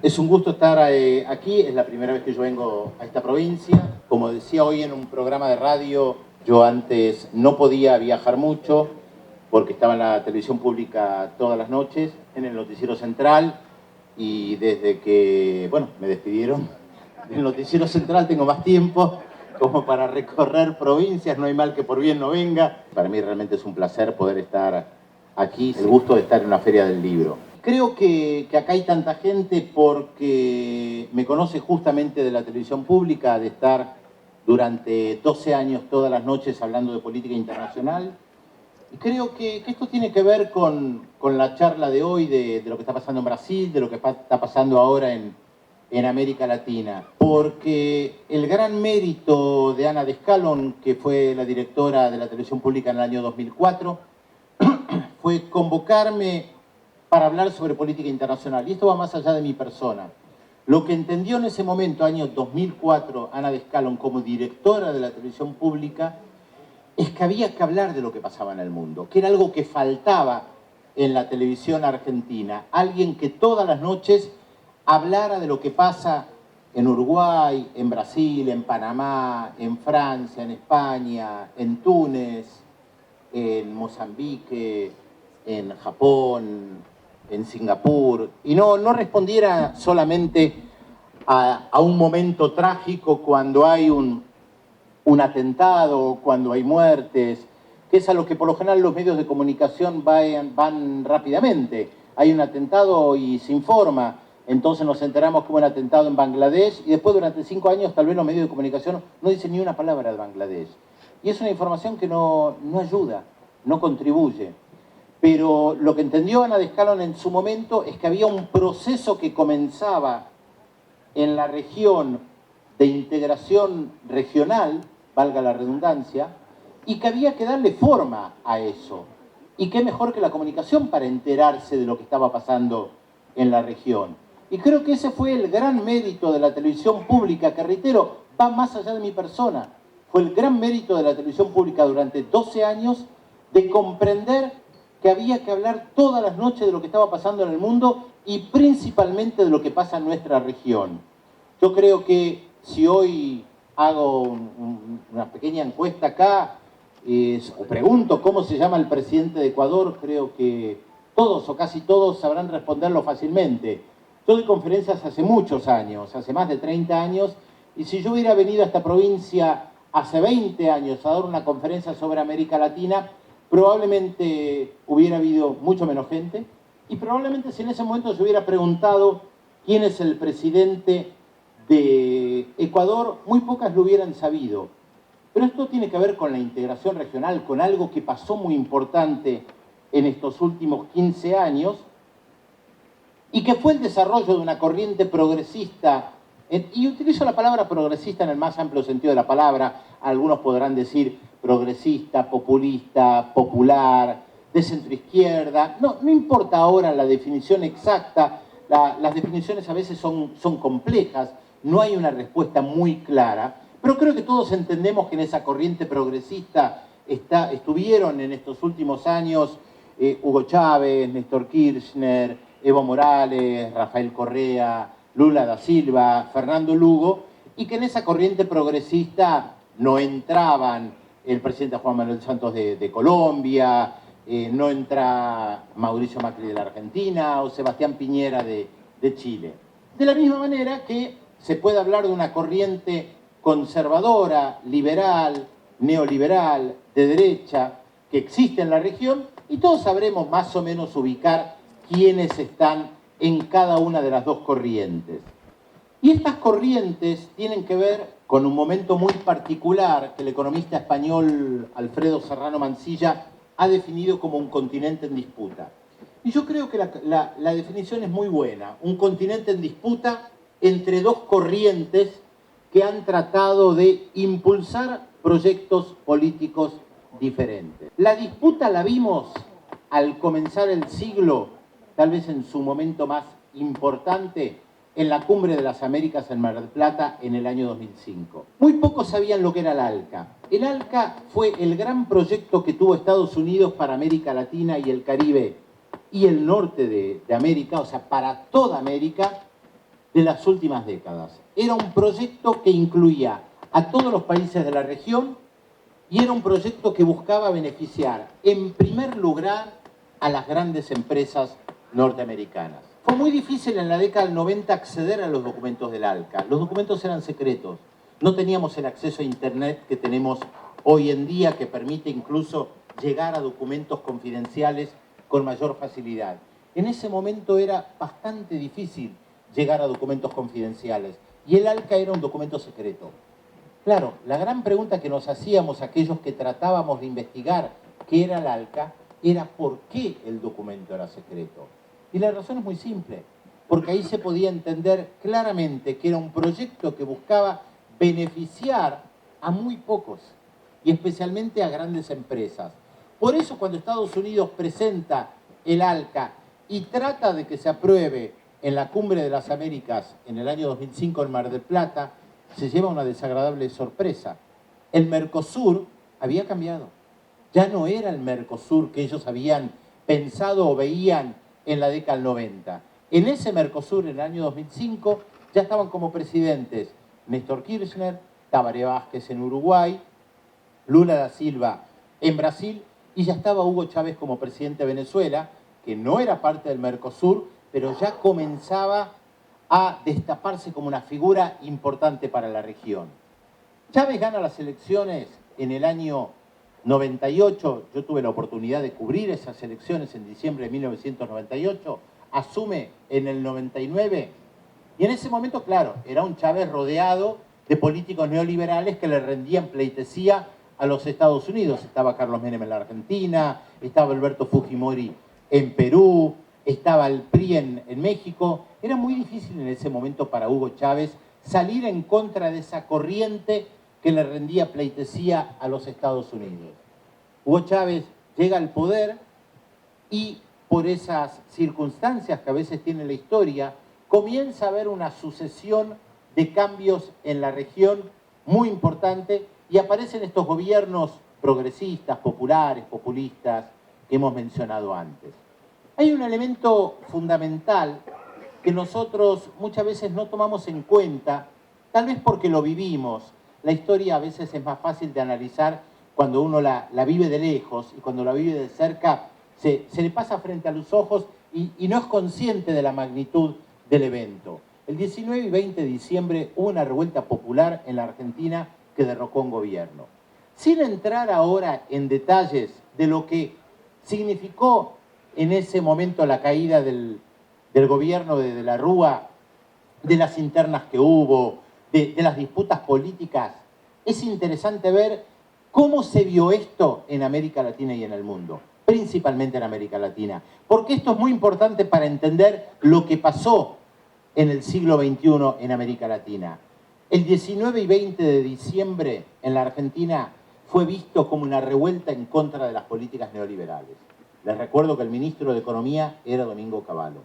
Es un gusto estar aquí, es la primera vez que yo vengo a esta provincia. Como decía hoy en un programa de radio, yo antes no podía viajar mucho porque estaba en la televisión pública todas las noches, en el noticiero central, y desde que, bueno, me despidieron del noticiero central tengo más tiempo como para recorrer provincias, no hay mal que por bien no venga. Para mí realmente es un placer poder estar aquí, el gusto de estar en una feria del libro. Creo que acá hay tanta gente porque me conoce justamente de la televisión pública, de estar durante 12 años todas las noches hablando de política internacional. Y creo que esto tiene que ver con la charla de hoy, de lo que está pasando en Brasil, de lo que está pasando ahora en América Latina. Porque el gran mérito de Ana Descalón, que fue la directora de la televisión pública en el año 2004, fue convocarme para hablar sobre política internacional. Y esto va más allá de mi persona. Lo que entendió en ese momento, año 2004, Ana Descalón como directora de la televisión pública, es que había que hablar de lo que pasaba en el mundo, que era algo que faltaba en la televisión argentina. Alguien que todas las noches hablara de lo que pasa en Uruguay, en Brasil, en Panamá, en Francia, en España, en Túnez, en Mozambique, en Japón, en Singapur, y no respondiera solamente a un momento trágico cuando hay un atentado, cuando hay muertes, que es a lo que por lo general los medios de comunicación van rápidamente. Hay un atentado y se informa, entonces nos enteramos que hubo un atentado en Bangladesh y después durante 5 años tal vez los medios de comunicación no dicen ni una palabra de Bangladesh. Y es una información que no ayuda, no contribuye. Pero lo que entendió Ana Descalón en su momento es que había un proceso que comenzaba en la región de integración regional, valga la redundancia, y que había que darle forma a eso. Y qué mejor que la comunicación para enterarse de lo que estaba pasando en la región. Y creo que ese fue el gran mérito de la televisión pública, que reitero, va más allá de mi persona. Fue el gran mérito de la televisión pública durante 12 años de comprender que había que hablar todas las noches de lo que estaba pasando en el mundo y principalmente de lo que pasa en nuestra región. Yo creo que si hoy hago una pequeña encuesta acá, o pregunto cómo se llama el presidente de Ecuador, creo que todos o casi todos sabrán responderlo fácilmente. Yo doy conferencias hace muchos años, hace más de 30 años, y si yo hubiera venido a esta provincia hace 20 años a dar una conferencia sobre América Latina, probablemente hubiera habido mucho menos gente, y probablemente si en ese momento se hubiera preguntado quién es el presidente de Ecuador, muy pocas lo hubieran sabido. Pero esto tiene que ver con la integración regional, con algo que pasó muy importante en estos últimos 15 años y que fue el desarrollo de una corriente progresista, y utilizo la palabra progresista en el más amplio sentido de la palabra. Algunos podrán decir progresista, populista, popular, de centroizquierda. No importa ahora la definición exacta, las definiciones a veces son complejas, no hay una respuesta muy clara, pero creo que todos entendemos que en esa corriente progresista estuvieron en estos últimos años Hugo Chávez, Néstor Kirchner, Evo Morales, Rafael Correa, Lula da Silva, Fernando Lugo, y que en esa corriente progresista no entraban el presidente Juan Manuel Santos de Colombia, no entra Mauricio Macri de la Argentina o Sebastián Piñera de Chile. De la misma manera que se puede hablar de una corriente conservadora, liberal, neoliberal, de derecha, que existe en la región, y todos sabremos más o menos ubicar quiénes están en cada una de las dos corrientes. Y estas corrientes tienen que ver con un momento muy particular que el economista español Alfredo Serrano Mansilla ha definido como un continente en disputa. Y yo creo que la definición es muy buena. Un continente en disputa entre dos corrientes que han tratado de impulsar proyectos políticos diferentes. La disputa la vimos al comenzar el siglo, tal vez en su momento más importante, en la Cumbre de las Américas en Mar del Plata en el año 2005. Muy pocos sabían lo que era el ALCA. El ALCA fue el gran proyecto que tuvo Estados Unidos para América Latina y el Caribe y el norte de América, o sea, para toda América, de las últimas décadas. Era un proyecto que incluía a todos los países de la región y era un proyecto que buscaba beneficiar, en primer lugar, a las grandes empresas norteamericanas. Fue muy difícil en la década del 90 acceder a los documentos del ALCA. Los documentos eran secretos. No teníamos el acceso a Internet que tenemos hoy en día, que permite incluso llegar a documentos confidenciales con mayor facilidad. En ese momento era bastante difícil llegar a documentos confidenciales y el ALCA era un documento secreto. Claro, la gran pregunta que nos hacíamos aquellos que tratábamos de investigar qué era el ALCA era por qué el documento era secreto. Y la razón es muy simple, porque ahí se podía entender claramente que era un proyecto que buscaba beneficiar a muy pocos y especialmente a grandes empresas. Por eso cuando Estados Unidos presenta el ALCA y trata de que se apruebe en la Cumbre de las Américas en el año 2005 en Mar del Plata, se lleva una desagradable sorpresa. El Mercosur había cambiado. Ya no era el Mercosur que ellos habían pensado o veían en la década del 90. En ese Mercosur, en el año 2005, ya estaban como presidentes Néstor Kirchner, Tabaré Vázquez en Uruguay, Lula da Silva en Brasil, y ya estaba Hugo Chávez como presidente de Venezuela, que no era parte del Mercosur, pero ya comenzaba a destaparse como una figura importante para la región. Chávez gana las elecciones en el año 98, yo tuve la oportunidad de cubrir esas elecciones en diciembre de 1998, asume en el 99, y en ese momento, claro, era un Chávez rodeado de políticos neoliberales que le rendían pleitesía a los Estados Unidos. Estaba Carlos Menem en la Argentina, estaba Alberto Fujimori en Perú, estaba el PRI en México. Era muy difícil en ese momento para Hugo Chávez salir en contra de esa corriente que le rendía pleitesía a los Estados Unidos. Hugo Chávez llega al poder y por esas circunstancias que a veces tiene la historia, comienza a haber una sucesión de cambios en la región muy importante y aparecen estos gobiernos progresistas, populares, populistas que hemos mencionado antes. Hay un elemento fundamental que nosotros muchas veces no tomamos en cuenta, tal vez porque lo vivimos. La historia a veces es más fácil de analizar cuando uno la vive de lejos y cuando la vive de cerca se le pasa frente a los ojos y no es consciente de la magnitud del evento. El 19 y 20 de diciembre hubo una revuelta popular en la Argentina que derrocó un gobierno. Sin entrar ahora en detalles de lo que significó en ese momento la caída del gobierno de la Rúa, de las internas que hubo, de las disputas políticas, es interesante ver cómo se vio esto en América Latina y en el mundo, principalmente en América Latina, porque esto es muy importante para entender lo que pasó en el siglo XXI en América Latina. El 19 y 20 de diciembre en la Argentina fue visto como una revuelta en contra de las políticas neoliberales. Les recuerdo que el ministro de Economía era Domingo Cavallo.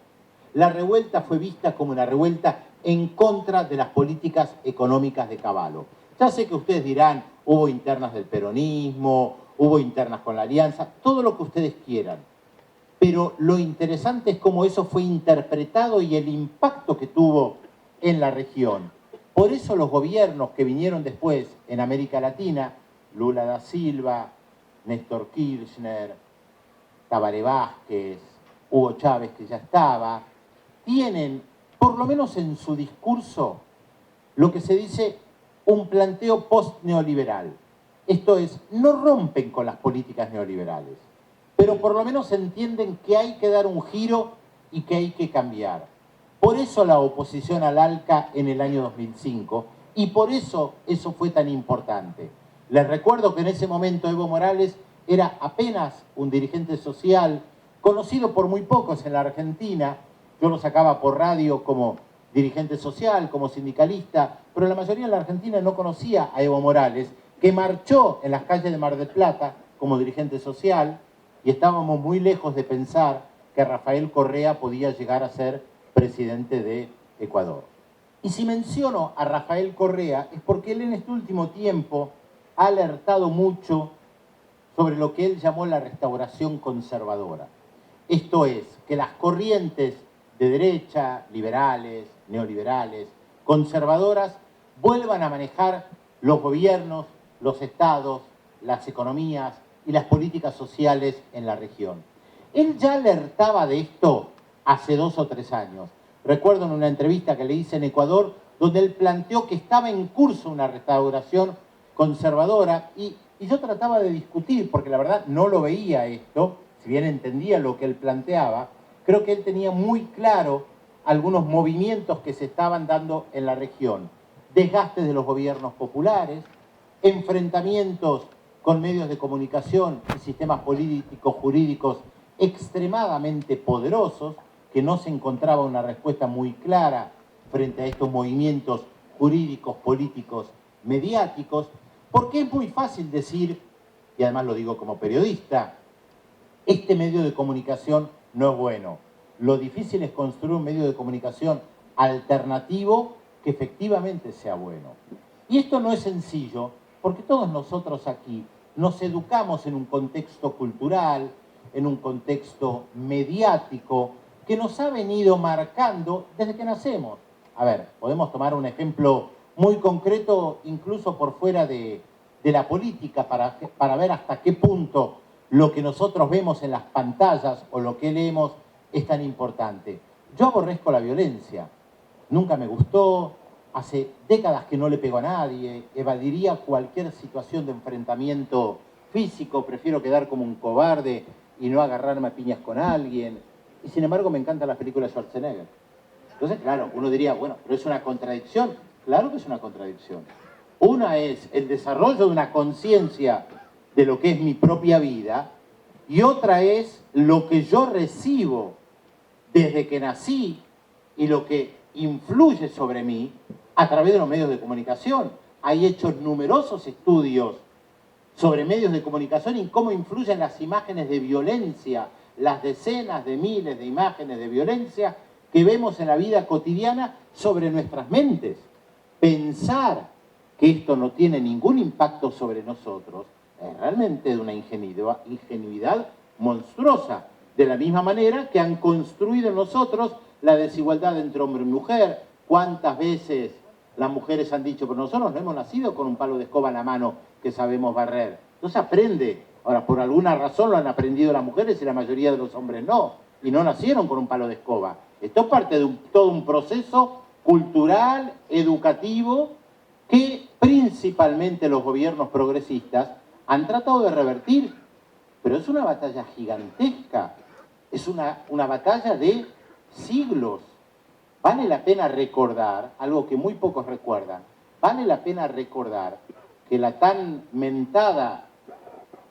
La revuelta fue vista como una revuelta en contra de las políticas económicas de Cavallo. Ya sé que ustedes dirán, hubo internas del peronismo, hubo internas con la Alianza, todo lo que ustedes quieran. Pero lo interesante es cómo eso fue interpretado y el impacto que tuvo en la región. Por eso los gobiernos que vinieron después en América Latina, Lula da Silva, Néstor Kirchner, Tabaré Vázquez, Hugo Chávez, que ya estaba, tienen, por lo menos en su discurso, lo que se dice un planteo post-neoliberal. Esto es, no rompen con las políticas neoliberales, pero por lo menos entienden que hay que dar un giro y que hay que cambiar. Por eso la oposición al ALCA en el año 2005 y por eso fue tan importante. Les recuerdo que en ese momento Evo Morales era apenas un dirigente social, conocido por muy pocos en la Argentina. Yo lo sacaba por radio como dirigente social, como sindicalista, pero la mayoría en la Argentina no conocía a Evo Morales, que marchó en las calles de Mar del Plata como dirigente social, y estábamos muy lejos de pensar que Rafael Correa podía llegar a ser presidente de Ecuador. Y si menciono a Rafael Correa es porque él en este último tiempo ha alertado mucho sobre lo que él llamó la restauración conservadora. Esto es, que las corrientes de derecha, liberales, neoliberales, conservadoras, vuelvan a manejar los gobiernos, los estados, las economías y las políticas sociales en la región. Él ya alertaba de esto hace 2 o 3 años. Recuerdo en una entrevista que le hice en Ecuador, donde él planteó que estaba en curso una restauración conservadora y yo trataba de discutir, porque la verdad no lo veía esto, si bien entendía lo que él planteaba, creo que él tenía muy claro algunos movimientos que se estaban dando en la región. Desgastes de los gobiernos populares, enfrentamientos con medios de comunicación y sistemas políticos, jurídicos extremadamente poderosos, que no se encontraba una respuesta muy clara frente a estos movimientos jurídicos, políticos, mediáticos, porque es muy fácil decir, y además lo digo como periodista, este medio de comunicación no es bueno. Lo difícil es construir un medio de comunicación alternativo que efectivamente sea bueno. Y esto no es sencillo, porque todos nosotros aquí nos educamos en un contexto cultural, en un contexto mediático, que nos ha venido marcando desde que nacemos. A ver, podemos tomar un ejemplo muy concreto, incluso por fuera de la política, para ver hasta qué punto lo que nosotros vemos en las pantallas o lo que leemos es tan importante. Yo aborrezco la violencia, nunca me gustó, hace décadas que no le pego a nadie, evadiría cualquier situación de enfrentamiento físico, prefiero quedar como un cobarde y no agarrarme a piñas con alguien. Y sin embargo me encantan las películas de Schwarzenegger. Entonces, claro, uno diría, bueno, pero es una contradicción. Claro que es una contradicción. Una es el desarrollo de una conciencia de lo que es mi propia vida y otra es lo que yo recibo desde que nací y lo que influye sobre mí a través de los medios de comunicación. Hay hechos numerosos estudios sobre medios de comunicación y cómo influyen las imágenes de violencia, las decenas de miles de imágenes de violencia que vemos en la vida cotidiana sobre nuestras mentes. Pensar que esto no tiene ningún impacto sobre nosotros es realmente de una ingenuidad monstruosa. De la misma manera que han construido en nosotros la desigualdad entre hombre y mujer. ¿Cuántas veces las mujeres han dicho, pero nosotros no hemos nacido con un palo de escoba en la mano que sabemos barrer? No se aprende. Ahora, por alguna razón lo han aprendido las mujeres y la mayoría de los hombres no. Y no nacieron con un palo de escoba. Esto es parte de todo un proceso cultural, educativo, que principalmente los gobiernos progresistas han tratado de revertir. Pero es una batalla gigantesca. Es una batalla de siglos. Vale la pena recordar, algo que muy pocos recuerdan, vale la pena recordar que la tan mentada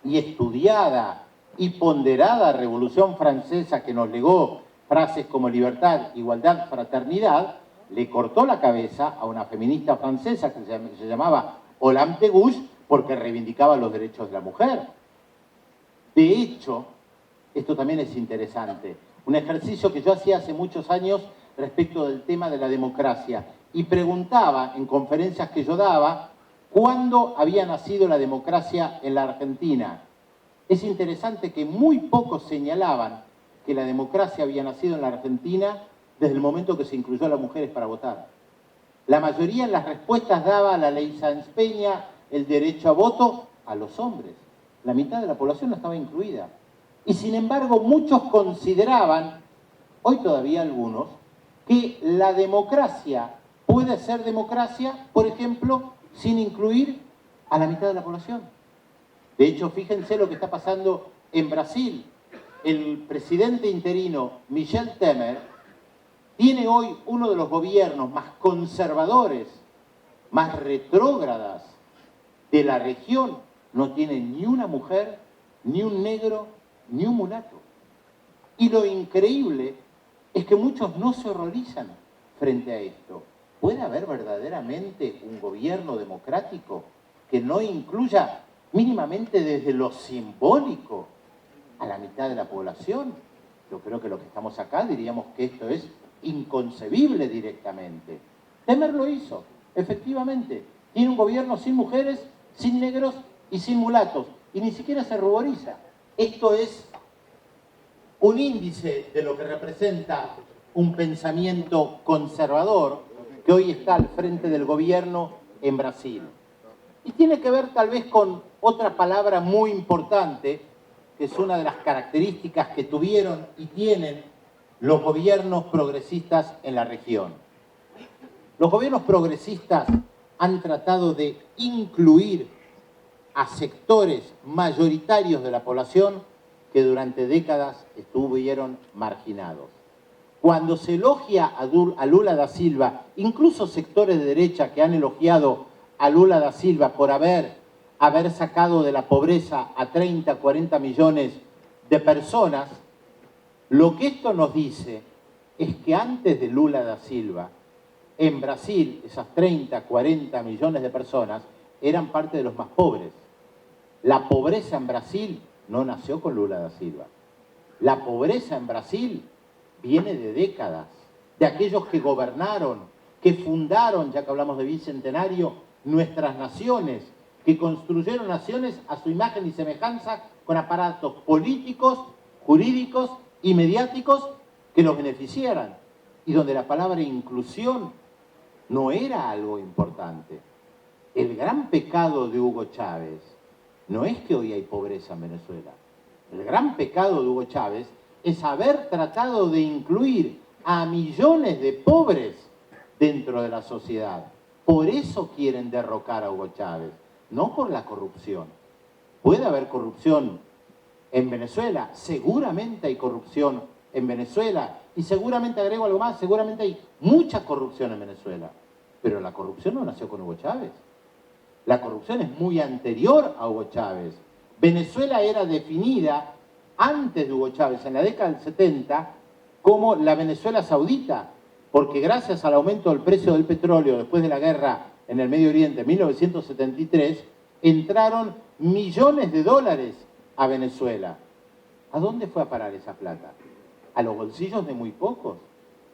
y estudiada y ponderada Revolución Francesa que nos legó frases como libertad, igualdad, fraternidad, le cortó la cabeza a una feminista francesa que se llamaba Olympe de Gouges porque reivindicaba los derechos de la mujer. De hecho, esto también es interesante, un ejercicio que yo hacía hace muchos años respecto del tema de la democracia y preguntaba en conferencias que yo daba cuándo había nacido la democracia en la Argentina. Es interesante que muy pocos señalaban que la democracia había nacido en la Argentina desde el momento que se incluyó a las mujeres para votar. La mayoría en las respuestas daba a la ley Sáenz Peña el derecho a voto a los hombres. La mitad de la población no estaba incluida. Y sin embargo muchos consideraban, hoy todavía algunos, que la democracia puede ser democracia, por ejemplo, sin incluir a la mitad de la población. De hecho, fíjense lo que está pasando en Brasil. El presidente interino, Michel Temer, tiene hoy uno de los gobiernos más conservadores, más retrógradas de la región. No tiene ni una mujer, ni un negro, ni un mulato. Y lo increíble es que muchos no se horrorizan frente a esto. ¿Puede haber verdaderamente un gobierno democrático que no incluya mínimamente desde lo simbólico a la mitad de la población? Yo creo que los que estamos acá diríamos que esto es inconcebible directamente. Temer lo hizo, efectivamente. Tiene un gobierno sin mujeres, sin negros y sin mulatos. Y ni siquiera se ruboriza. Esto es un índice de lo que representa un pensamiento conservador que hoy está al frente del gobierno en Brasil. Y tiene que ver tal vez con otra palabra muy importante, que es una de las características que tuvieron y tienen los gobiernos progresistas en la región. Los gobiernos progresistas han tratado de incluir a sectores mayoritarios de la población que durante décadas estuvieron marginados. Cuando se elogia a Lula da Silva, incluso sectores de derecha que han elogiado a Lula da Silva por haber sacado de la pobreza a 30, 40 millones de personas, lo que esto nos dice es que antes de Lula da Silva, en Brasil, esas 30, 40 millones de personas eran parte de los más pobres. La pobreza en Brasil no nació con Lula da Silva. La pobreza en Brasil viene de décadas, de aquellos que gobernaron, que fundaron, ya que hablamos de bicentenario, nuestras naciones, que construyeron naciones a su imagen y semejanza con aparatos políticos, jurídicos y mediáticos que los beneficiaran, y donde la palabra inclusión no era algo importante. El gran pecado de Hugo Chávez no es que hoy hay pobreza en Venezuela. El gran pecado de Hugo Chávez es haber tratado de incluir a millones de pobres dentro de la sociedad. Por eso quieren derrocar a Hugo Chávez, no por la corrupción. Puede haber corrupción en Venezuela, seguramente hay corrupción en Venezuela, y seguramente, agrego algo más, seguramente hay mucha corrupción en Venezuela, pero la corrupción no nació con Hugo Chávez. La corrupción es muy anterior a Hugo Chávez. Venezuela era definida antes de Hugo Chávez, en la década del 70, como la Venezuela saudita, porque gracias al aumento del precio del petróleo después de la guerra en el Medio Oriente en 1973, entraron millones de dólares a Venezuela. ¿A dónde fue a parar esa plata? A los bolsillos de muy pocos.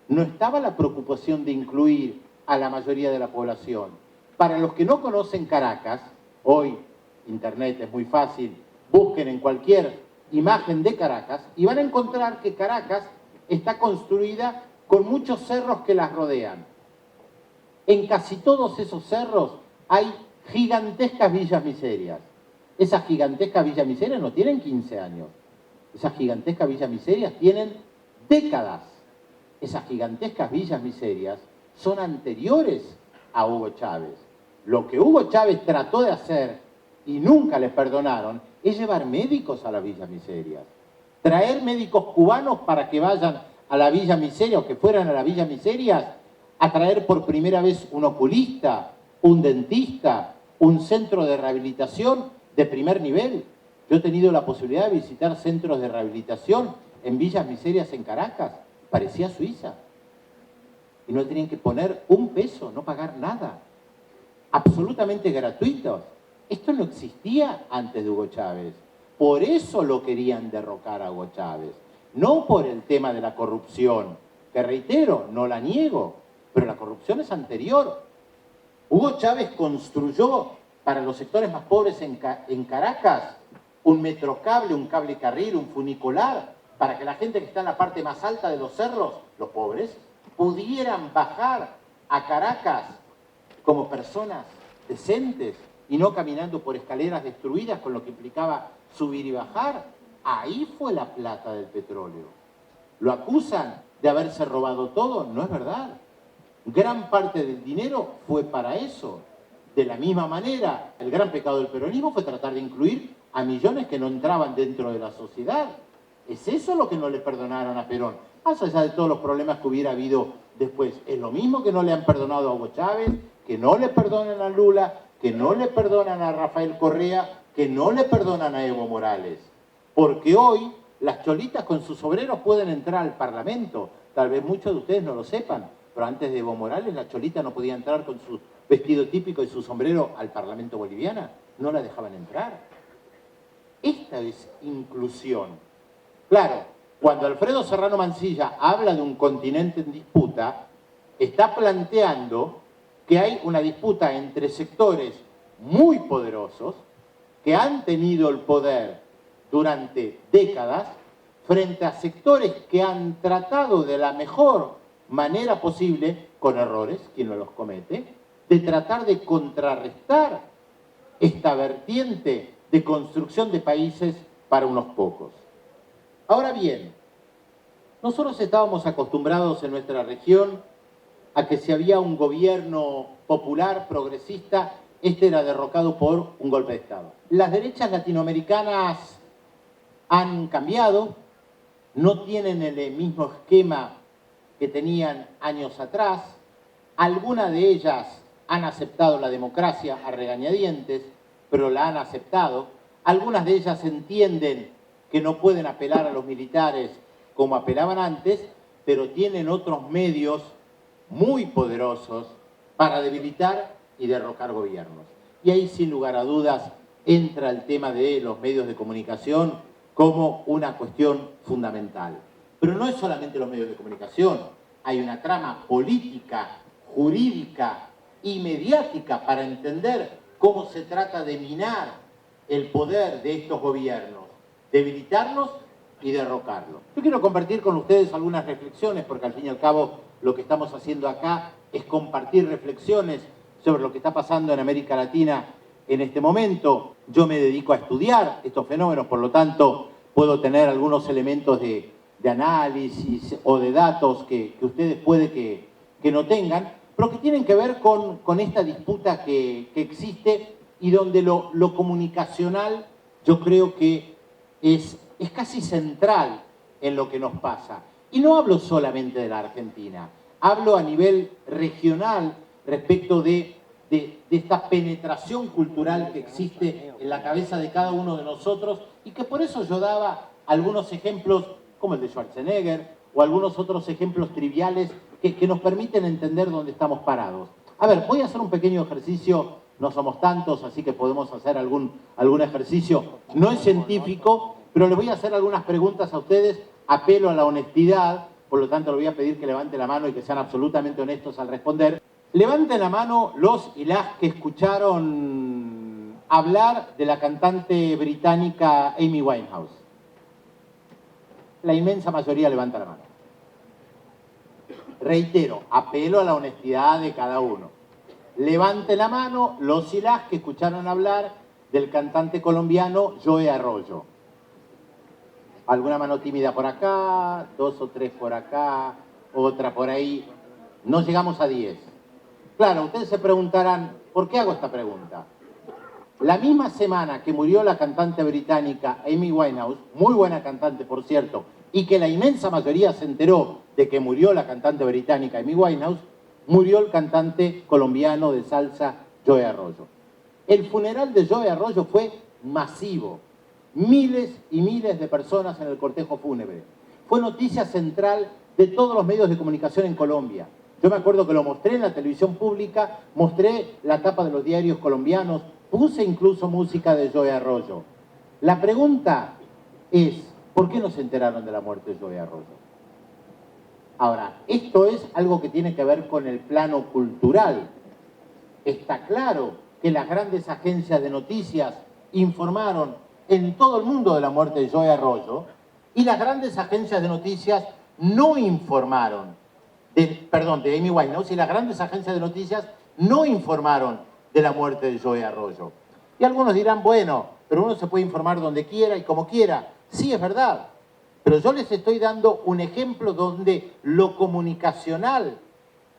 No estaba la preocupación de incluir a la mayoría de la población. Para los que no conocen Caracas, hoy internet es muy fácil, busquen en cualquier imagen de Caracas y van a encontrar que Caracas está construida con muchos cerros que las rodean. En casi todos esos cerros hay gigantescas villas miserias. Esas gigantescas villas miserias no tienen 15 años. Esas gigantescas villas miserias tienen décadas. Esas gigantescas villas miserias son anteriores a Hugo Chávez. Lo que Hugo Chávez trató de hacer y nunca le perdonaron es llevar médicos a las villas miserias. Traer médicos cubanos para que vayan a la Villa Miseria o que fueran a la Villa Miserias a traer por primera vez un oculista, un dentista, un centro de rehabilitación de primer nivel. Yo he tenido la posibilidad de visitar centros de rehabilitación en Villas Miserias en Caracas. Parecía Suiza. Y no tenían que poner un peso, no pagar nada. Absolutamente gratuitos. Esto no existía antes de Hugo Chávez. Por eso lo querían derrocar a Hugo Chávez. No por el tema de la corrupción, que reitero, no la niego, pero la corrupción es anterior. Hugo Chávez construyó para los sectores más pobres en Caracas un metrocable, un cable carril, un funicular, para que la gente que está en la parte más alta de los cerros, los pobres, pudieran bajar a Caracas como personas decentes y no caminando por escaleras destruidas con lo que implicaba subir y bajar. Ahí fue la plata del petróleo. Lo acusan de haberse robado todo, no es verdad. Gran parte del dinero fue para eso. De la misma manera, el gran pecado del peronismo fue tratar de incluir a millones que no entraban dentro de la sociedad. ¿Es eso lo que no le perdonaron a Perón? Más allá de todos los problemas que hubiera habido después. Es lo mismo que no le han perdonado a Hugo Chávez, que no le perdonan a Lula, que no le perdonan a Rafael Correa, que no le perdonan a Evo Morales. Porque hoy las cholitas con sus obreros pueden entrar al Parlamento. Tal vez muchos de ustedes no lo sepan, pero antes de Evo Morales la cholita no podía entrar con su vestido típico y su sombrero al Parlamento boliviano. No la dejaban entrar. Esta es inclusión. Claro, cuando Alfredo Serrano Mansilla habla de un continente en disputa, está planteando que hay una disputa entre sectores muy poderosos que han tenido el poder durante décadas frente a sectores que han tratado de la mejor manera posible, con errores, quien no los comete, de tratar de contrarrestar esta vertiente de construcción de países para unos pocos. Ahora bien, nosotros estábamos acostumbrados en nuestra región a que si había un gobierno popular, progresista, este era derrocado por un golpe de Estado. Las derechas latinoamericanas han cambiado, no tienen el mismo esquema que tenían años atrás. Algunas de ellas han aceptado la democracia a regañadientes, pero la han aceptado. Algunas de ellas entienden que no pueden apelar a los militares como apelaban antes, pero tienen otros medios muy poderosos para debilitar y derrocar gobiernos. Y ahí, sin lugar a dudas, entra el tema de los medios de comunicación como una cuestión fundamental. Pero no es solamente los medios de comunicación, hay una trama política, jurídica y mediática para entender cómo se trata de minar el poder de estos gobiernos, debilitarlos y derrocarlos. Yo quiero compartir con ustedes algunas reflexiones, porque al fin y al cabo lo que estamos haciendo acá es compartir reflexiones sobre lo que está pasando en América Latina en este momento. Yo me dedico a estudiar estos fenómenos, por lo tanto puedo tener algunos elementos de análisis o de datos que ustedes puede que no tengan, pero que tienen que ver con esta disputa que existe y donde lo comunicacional yo creo que es casi central en lo que nos pasa. Y no hablo solamente de la Argentina, hablo a nivel regional respecto de esta penetración cultural que existe en la cabeza de cada uno de nosotros y que por eso yo daba algunos ejemplos como el de Schwarzenegger o algunos otros ejemplos triviales que nos permiten entender dónde estamos parados. A ver, voy a hacer un pequeño ejercicio, no somos tantos, así que podemos hacer algún ejercicio. No es científico, pero les voy a hacer algunas preguntas a ustedes, apelo a la honestidad, por lo tanto les voy a pedir que levanten la mano y que sean absolutamente honestos al responder. Levanten la mano los y las que escucharon hablar de la cantante británica Amy Winehouse. La inmensa mayoría levanta la mano. Reitero, apelo a la honestidad de cada uno. Levante la mano los y las que escucharon hablar del cantante colombiano Joe Arroyo. Alguna mano tímida por acá, 2 o 3 por acá, otra por ahí. No llegamos a 10. Claro, ustedes se preguntarán, ¿por qué hago esta pregunta? La misma semana que murió la cantante británica Amy Winehouse, muy buena cantante por cierto, y que la inmensa mayoría se enteró de que murió la cantante británica Amy Winehouse, murió el cantante colombiano de salsa Joe Arroyo. El funeral de Joe Arroyo fue masivo. Miles y miles de personas en el cortejo fúnebre. Fue noticia central de todos los medios de comunicación en Colombia. Yo me acuerdo que lo mostré en la televisión pública, mostré la tapa de los diarios colombianos, puse incluso música de Joe Arroyo. La pregunta es, ¿por qué no se enteraron de la muerte de Joe Arroyo? Ahora, esto es algo que tiene que ver con el plano cultural. Está claro que las grandes agencias de noticias informaron en todo el mundo de la muerte de Joe Arroyo y las grandes agencias de noticias no informaron de Amy Winehouse, y las grandes agencias de noticias no informaron de la muerte de Joe Arroyo. Y algunos dirán, bueno, pero uno se puede informar donde quiera y como quiera. Sí, es verdad, pero yo les estoy dando un ejemplo donde lo comunicacional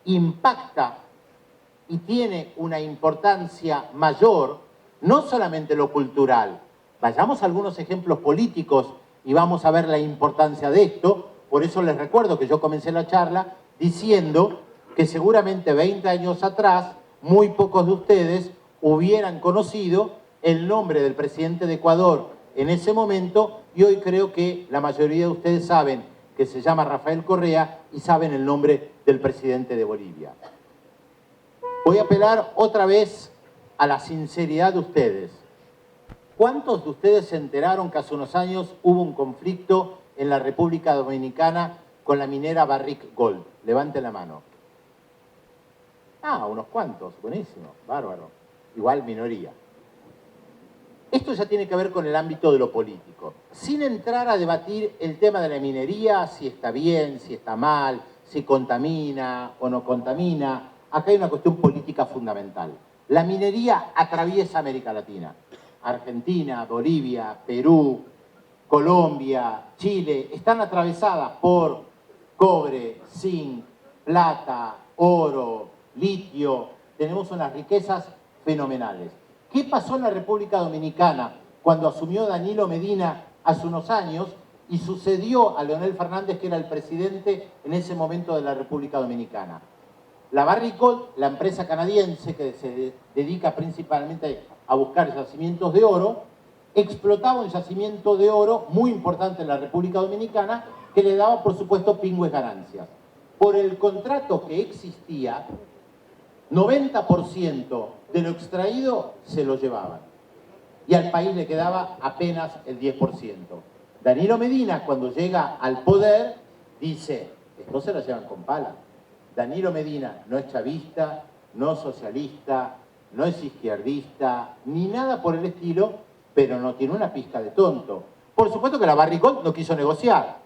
impacta y tiene una importancia mayor, no solamente lo cultural. Vayamos a algunos ejemplos políticos y vamos a ver la importancia de esto. Por eso les recuerdo que yo comencé la charla diciendo que seguramente 20 años atrás muy pocos de ustedes hubieran conocido el nombre del presidente de Ecuador en ese momento, y hoy creo que la mayoría de ustedes saben que se llama Rafael Correa y saben el nombre del presidente de Bolivia. Voy a apelar otra vez a la sinceridad de ustedes. ¿Cuántos de ustedes se enteraron que hace unos años hubo un conflicto en la República Dominicana con la minera Barrick Gold? Levanten la mano. Ah, unos cuantos, buenísimo, bárbaro. Igual minoría. Esto ya tiene que ver con el ámbito de lo político. Sin entrar a debatir el tema de la minería, si está bien, si está mal, si contamina o no contamina, acá hay una cuestión política fundamental. La minería atraviesa América Latina. Argentina, Bolivia, Perú, Colombia, Chile, están atravesadas por cobre, zinc, plata, oro, litio. Tenemos unas riquezas fenomenales. ¿Qué pasó en la República Dominicana cuando asumió Danilo Medina hace unos años y sucedió a Leonel Fernández, que era el presidente en ese momento de la República Dominicana? La Barrick Gold, la empresa canadiense que se dedica principalmente a buscar yacimientos de oro, explotaba un yacimiento de oro muy importante en la República Dominicana que le daba, por supuesto, pingües ganancias. Por el contrato que existía, 90% de lo extraído se lo llevaban y al país le quedaba apenas el 10%. Danilo Medina, cuando llega al poder, dice, esto se lo llevan con pala. Danilo Medina no es chavista, no es socialista, no es izquierdista, ni nada por el estilo, pero no tiene una pizca de tonto. Por supuesto que la Barrick Gold no quiso negociar.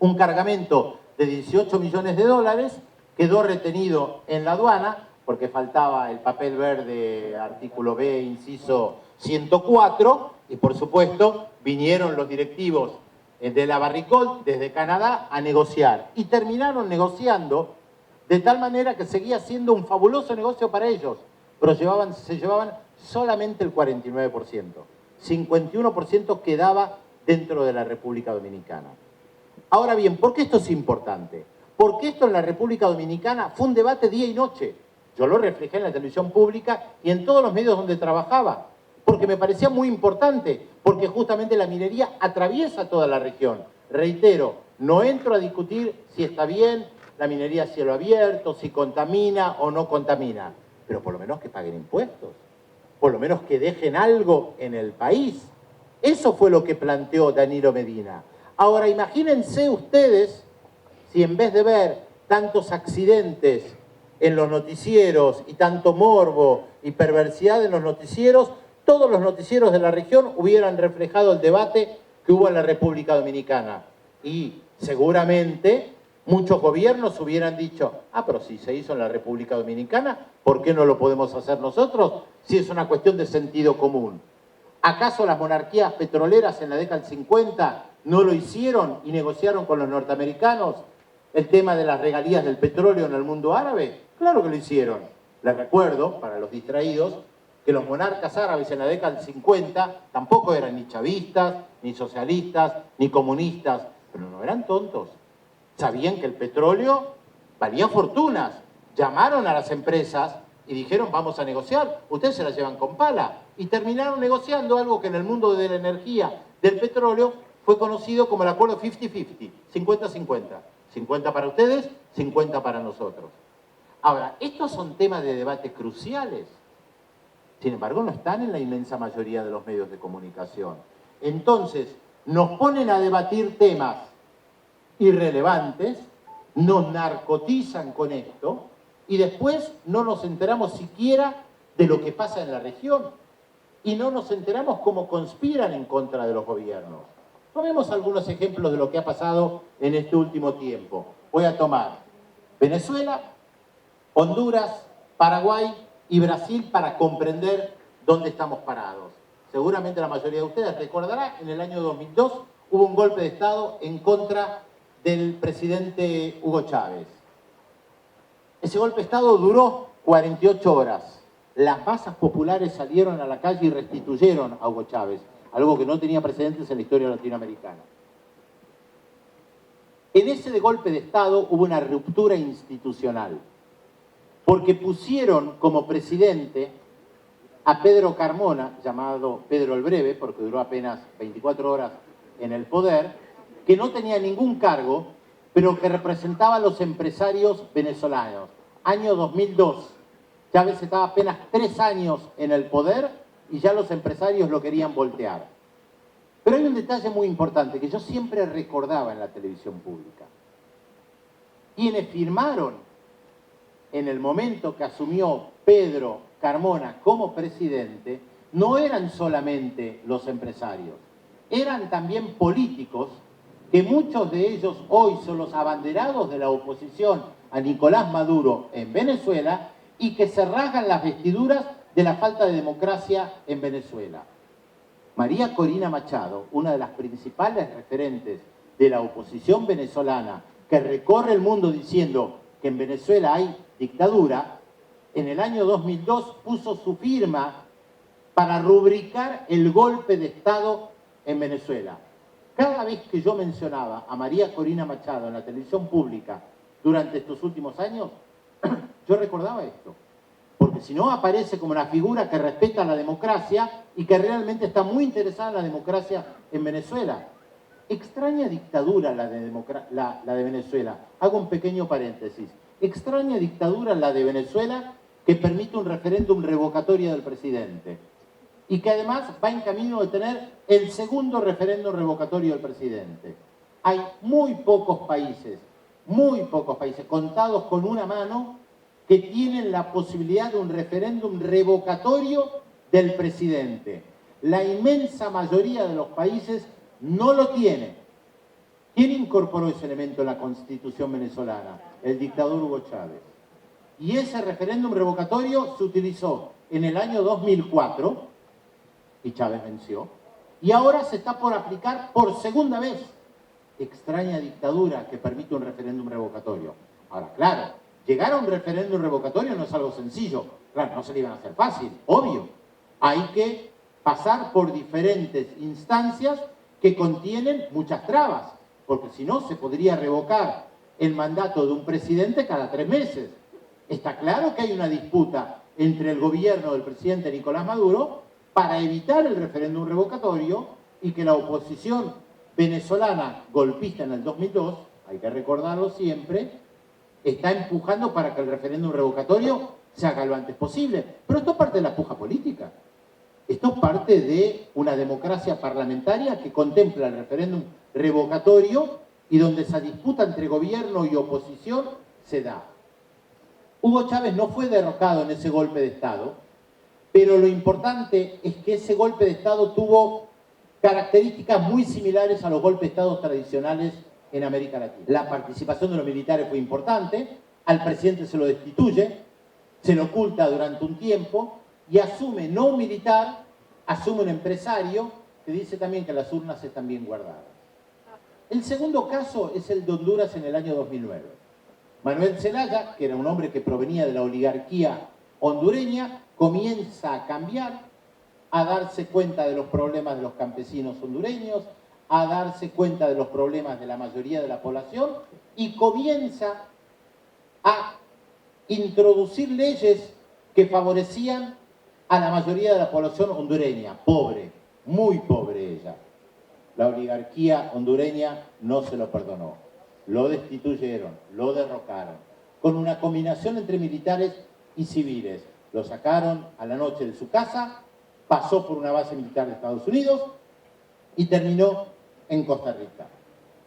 Un cargamento de 18 millones de dólares quedó retenido en la aduana porque faltaba el papel verde, artículo B, inciso 104, y por supuesto vinieron los directivos de la Barrick Gold desde Canadá a negociar. Y terminaron negociando de tal manera que seguía siendo un fabuloso negocio para ellos, pero se llevaban solamente el 49%. 51% quedaba dentro de la República Dominicana. Ahora bien, ¿por qué esto es importante? Porque esto en la República Dominicana fue un debate día y noche. Yo lo reflejé en la televisión pública y en todos los medios donde trabajaba, porque me parecía muy importante, porque justamente la minería atraviesa toda la región. Reitero, no entro a discutir si está bien la minería a cielo abierto, si contamina o no contamina, pero por lo menos que paguen impuestos, por lo menos que dejen algo en el país. Eso fue lo que planteó Danilo Medina. Ahora, imagínense ustedes si en vez de ver tantos accidentes en los noticieros y tanto morbo y perversidad en los noticieros, todos los noticieros de la región hubieran reflejado el debate que hubo en la República Dominicana. Y seguramente muchos gobiernos hubieran dicho, pero si se hizo en la República Dominicana, ¿por qué no lo podemos hacer nosotros? Si es una cuestión de sentido común. ¿Acaso las monarquías petroleras en la década del 50 no lo hicieron y negociaron con los norteamericanos el tema de las regalías del petróleo en el mundo árabe? Claro que lo hicieron. Les recuerdo, para los distraídos, que los monarcas árabes en la década del 50 tampoco eran ni chavistas, ni socialistas, ni comunistas, pero no eran tontos. Sabían que el petróleo valía fortunas. Llamaron a las empresas y dijeron, vamos a negociar, ustedes se la llevan con pala. Y terminaron negociando algo que en el mundo de la energía, del petróleo, fue conocido como el acuerdo 50-50, 50-50. 50 para ustedes, 50 para nosotros. Ahora, estos son temas de debate cruciales. Sin embargo, no están en la inmensa mayoría de los medios de comunicación. Entonces, nos ponen a debatir temas irrelevantes, nos narcotizan con esto y después no nos enteramos siquiera de lo que pasa en la región y no nos enteramos cómo conspiran en contra de los gobiernos. Tomemos algunos ejemplos de lo que ha pasado en este último tiempo. Voy a tomar Venezuela, Honduras, Paraguay y Brasil para comprender dónde estamos parados. Seguramente la mayoría de ustedes recordará, en el año 2002 hubo un golpe de Estado en contra del presidente Hugo Chávez. Ese golpe de Estado duró 48 horas. Las masas populares salieron a la calle y restituyeron a Hugo Chávez, algo que no tenía precedentes en la historia latinoamericana. En ese golpe de Estado hubo una ruptura institucional, porque pusieron como presidente a Pedro Carmona, llamado Pedro el Breve, porque duró apenas 24 horas en el poder, que no tenía ningún cargo, pero que representaba a los empresarios venezolanos. Año 2002. Chávez estaba apenas 3 años en el poder y ya los empresarios lo querían voltear. Pero hay un detalle muy importante que yo siempre recordaba en la televisión pública. Quienes firmaron en el momento que asumió Pedro Carmona como presidente, no eran solamente los empresarios, eran también políticos, que muchos de ellos hoy son los abanderados de la oposición a Nicolás Maduro en Venezuela y que se rasgan las vestiduras de la falta de democracia en Venezuela. María Corina Machado, una de las principales referentes de la oposición venezolana, que recorre el mundo diciendo que en Venezuela hay dictadura, en el año 2002 puso su firma para rubricar el golpe de Estado en Venezuela. Cada vez que yo mencionaba a María Corina Machado en la televisión pública durante estos últimos años, yo recordaba esto. Porque si no aparece como una figura que respeta la democracia y que realmente está muy interesada en la democracia en Venezuela. Extraña dictadura la de Venezuela. Hago un pequeño paréntesis. Extraña dictadura la de Venezuela que permite un referéndum revocatorio del presidente. Y que además va en camino de tener el segundo referéndum revocatorio del presidente. Hay muy pocos países, contados con una mano, que tienen la posibilidad de un referéndum revocatorio del presidente. La inmensa mayoría de los países no lo tiene. ¿Quién incorporó ese elemento en la Constitución venezolana? El dictador Hugo Chávez. Y ese referéndum revocatorio se utilizó en el año 2004, y Chávez venció, y ahora se está por aplicar por segunda vez. Extraña dictadura que permite un referéndum revocatorio. Ahora, claro, llegar a un referéndum revocatorio no es algo sencillo. Claro, no se le iban a hacer fácil, obvio. Hay que pasar por diferentes instancias que contienen muchas trabas, porque si no se podría revocar el mandato de un presidente cada 3 meses. Está claro que hay una disputa entre el gobierno del presidente Nicolás Maduro para evitar el referéndum revocatorio y que la oposición venezolana golpista en el 2002, hay que recordarlo siempre, está empujando para que el referéndum revocatorio se haga lo antes posible. Pero esto es parte de la puja política. Esto es parte de una democracia parlamentaria que contempla el referéndum revocatorio y donde esa disputa entre gobierno y oposición se da. Hugo Chávez no fue derrocado en ese golpe de Estado, pero lo importante es que ese golpe de Estado tuvo características muy similares a los golpes de Estado tradicionales en América Latina. La participación de los militares fue importante, al presidente se lo destituye, se lo oculta durante un tiempo y asume no un militar, asume un empresario que dice también que las urnas están bien guardadas. El segundo caso es el de Honduras en el año 2009. Manuel Zelaya, que era un hombre que provenía de la oligarquía hondureña, comienza a cambiar, a darse cuenta de los problemas de los campesinos hondureños, a darse cuenta de los problemas de la mayoría de la población y comienza a introducir leyes que favorecían a la mayoría de la población hondureña, pobre, muy pobre ella. La oligarquía hondureña no se lo perdonó, lo destituyeron, lo derrocaron, con una combinación entre militares y civiles. Lo sacaron a la noche de su casa, pasó por una base militar de Estados Unidos y terminó en Costa Rica.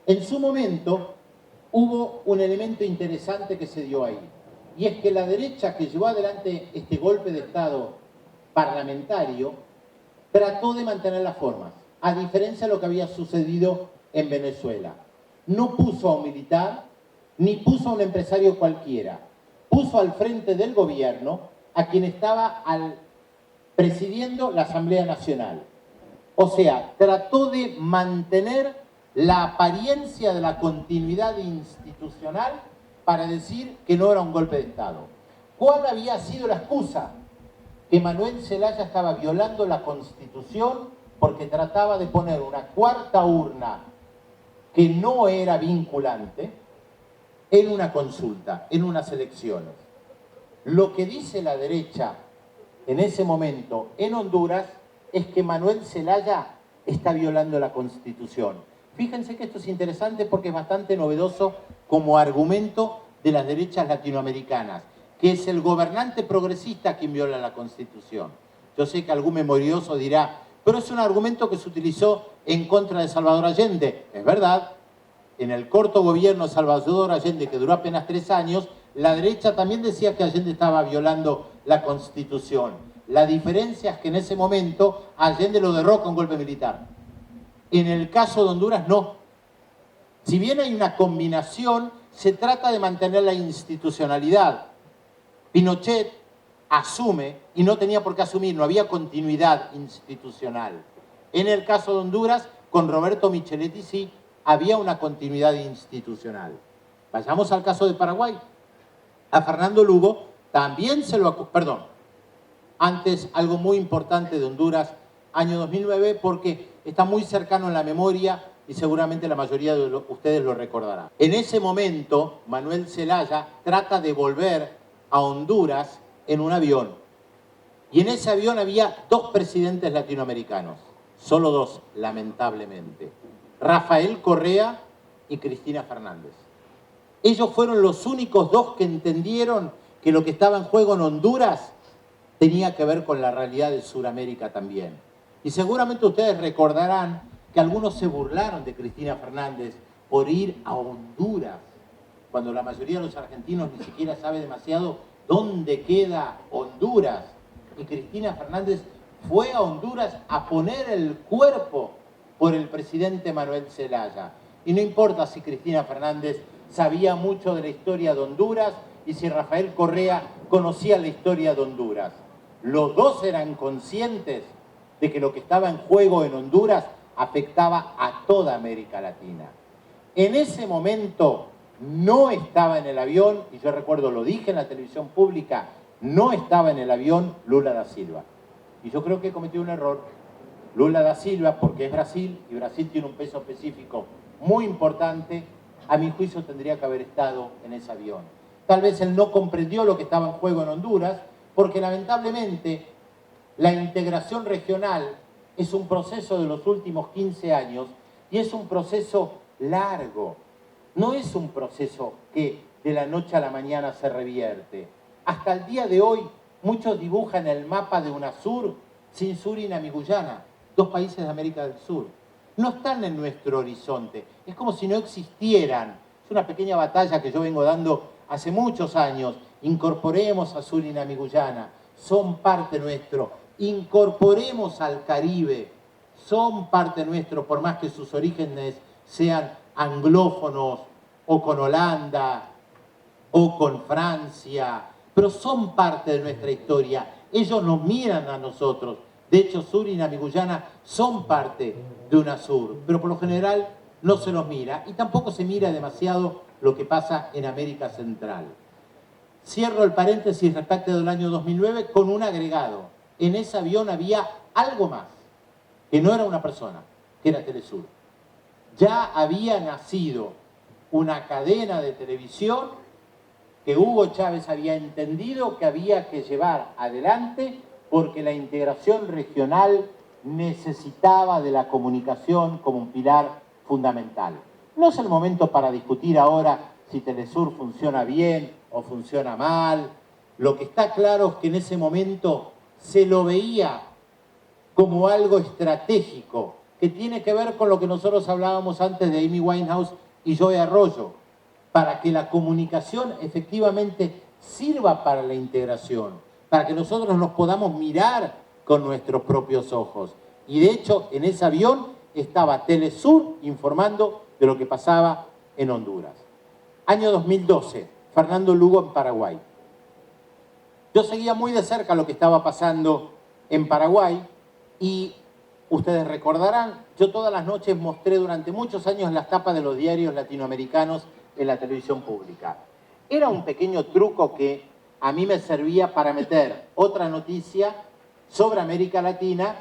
En su momento hubo un elemento interesante que se dio ahí, y es que la derecha que llevó adelante este golpe de Estado parlamentario trató de mantener las formas, a diferencia de lo que había sucedido en Venezuela. No puso a un militar, ni puso a un empresario cualquiera, puso al frente del gobierno a quien estaba presidiendo la Asamblea Nacional. O sea, trató de mantener la apariencia de la continuidad institucional para decir que no era un golpe de Estado. ¿Cuál había sido la excusa? Que Manuel Zelaya estaba violando la Constitución porque trataba de poner una cuarta urna que no era vinculante en una consulta, en unas elecciones. Lo que dice la derecha en ese momento en Honduras es que Manuel Zelaya está violando la Constitución. Fíjense que esto es interesante porque es bastante novedoso como argumento de las derechas latinoamericanas, que es el gobernante progresista quien viola la Constitución. Yo sé que algún memorioso dirá, pero es un argumento que se utilizó en contra de Salvador Allende. Es verdad, en el corto gobierno de Salvador Allende, que duró apenas 3 años, la derecha también decía que Allende estaba violando la Constitución. La diferencia es que en ese momento Allende lo derroca un golpe militar. En el caso de Honduras, no. Si bien hay una combinación, se trata de mantener la institucionalidad. Pinochet asume, y no tenía por qué asumir, no había continuidad institucional. En el caso de Honduras, con Roberto Micheletti sí, había una continuidad institucional. Vayamos al caso de Paraguay. A Fernando Lugo también se lo... Perdón, antes algo muy importante de Honduras, año 2009, porque está muy cercano en la memoria y seguramente la mayoría de ustedes lo recordarán. En ese momento, Manuel Zelaya trata de volver a Honduras en un avión. Y en ese avión había 2 presidentes latinoamericanos, solo 2, lamentablemente. Rafael Correa y Cristina Fernández. Ellos fueron los únicos 2 que entendieron que lo que estaba en juego en Honduras tenía que ver con la realidad de Sudamérica también. Y seguramente ustedes recordarán que algunos se burlaron de Cristina Fernández por ir a Honduras, cuando la mayoría de los argentinos ni siquiera sabe demasiado dónde queda Honduras. Y Cristina Fernández fue a Honduras a poner el cuerpo por el presidente Manuel Zelaya. Y no importa si Cristina Fernández sabía mucho de la historia de Honduras y si Rafael Correa conocía la historia de Honduras. Los 2 eran conscientes de que lo que estaba en juego en Honduras afectaba a toda América Latina. En ese momento no estaba en el avión, y yo recuerdo, lo dije en la televisión pública, no estaba en el avión Lula da Silva. Y yo creo que cometió un error. Lula da Silva, porque es Brasil, y Brasil tiene un peso específico muy importante, a mi juicio tendría que haber estado en ese avión. Tal vez él no comprendió lo que estaba en juego en Honduras, porque lamentablemente la integración regional es un proceso de los últimos 15 años y es un proceso largo. No es un proceso que de la noche a la mañana se revierte. Hasta el día de hoy, muchos dibujan el mapa de UNASUR sin Surinam y Guyana, 2 países de América del Sur. No están en nuestro horizonte. Es como si no existieran. Es una pequeña batalla que yo vengo dando hace muchos años. Incorporemos a Surinam y Guyana. Son parte nuestro. Incorporemos al Caribe. Son parte nuestro, por más que sus orígenes sean anglófonos, o con Holanda, o con Francia, pero son parte de nuestra historia. Ellos nos miran a nosotros. De hecho, Surinam y Guyana son parte de UNASUR, pero por lo general no se los mira y tampoco se mira demasiado lo que pasa en América Central. Cierro el paréntesis respecto del año 2009 con un agregado. En ese avión había algo más, que no era una persona, que era Telesur. Ya había nacido una cadena de televisión que Hugo Chávez había entendido que había que llevar adelante porque la integración regional necesitaba de la comunicación como un pilar fundamental. No es el momento para discutir ahora si Telesur funciona bien o funciona mal. Lo que está claro es que en ese momento se lo veía como algo estratégico, que tiene que ver con lo que nosotros hablábamos antes de Amy Winehouse y Joey Arroyo, para que la comunicación efectivamente sirva para la integración, para que nosotros nos podamos mirar con nuestros propios ojos. Y de hecho, en ese avión estaba Telesur informando de lo que pasaba en Honduras. Año 2012, Fernando Lugo en Paraguay. Yo seguía muy de cerca lo que estaba pasando en Paraguay y ustedes recordarán, yo todas las noches mostré durante muchos años las tapas de los diarios latinoamericanos en la televisión pública. Era un pequeño truco que a mí me servía para meter otra noticia sobre América Latina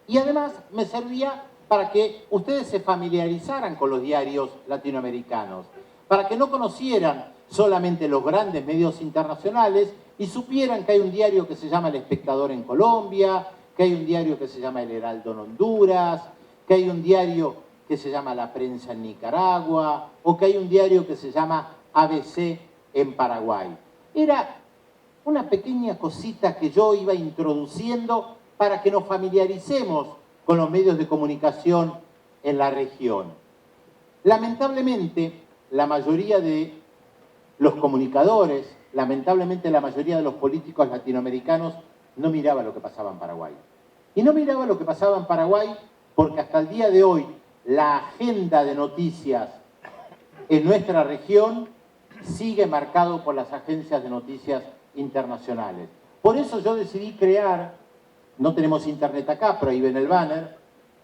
y además me servía para que ustedes se familiarizaran con los diarios latinoamericanos, para que no conocieran solamente los grandes medios internacionales y supieran que hay un diario que se llama El Espectador en Colombia, que hay un diario que se llama El Heraldo en Honduras, que hay un diario que se llama La Prensa en Nicaragua, o que hay un diario que se llama ABC en Paraguay. Era una pequeña cosita que yo iba introduciendo para que nos familiaricemos con los medios de comunicación en la región. Lamentablemente, la mayoría de los comunicadores, lamentablemente la mayoría de los políticos latinoamericanos no miraba lo que pasaba en Paraguay. Y no miraba lo que pasaba en Paraguay porque hasta el día de hoy la agenda de noticias en nuestra región sigue marcado por las agencias de noticias internacionales. Por eso yo decidí crear, no tenemos internet acá, pero ahí ven el banner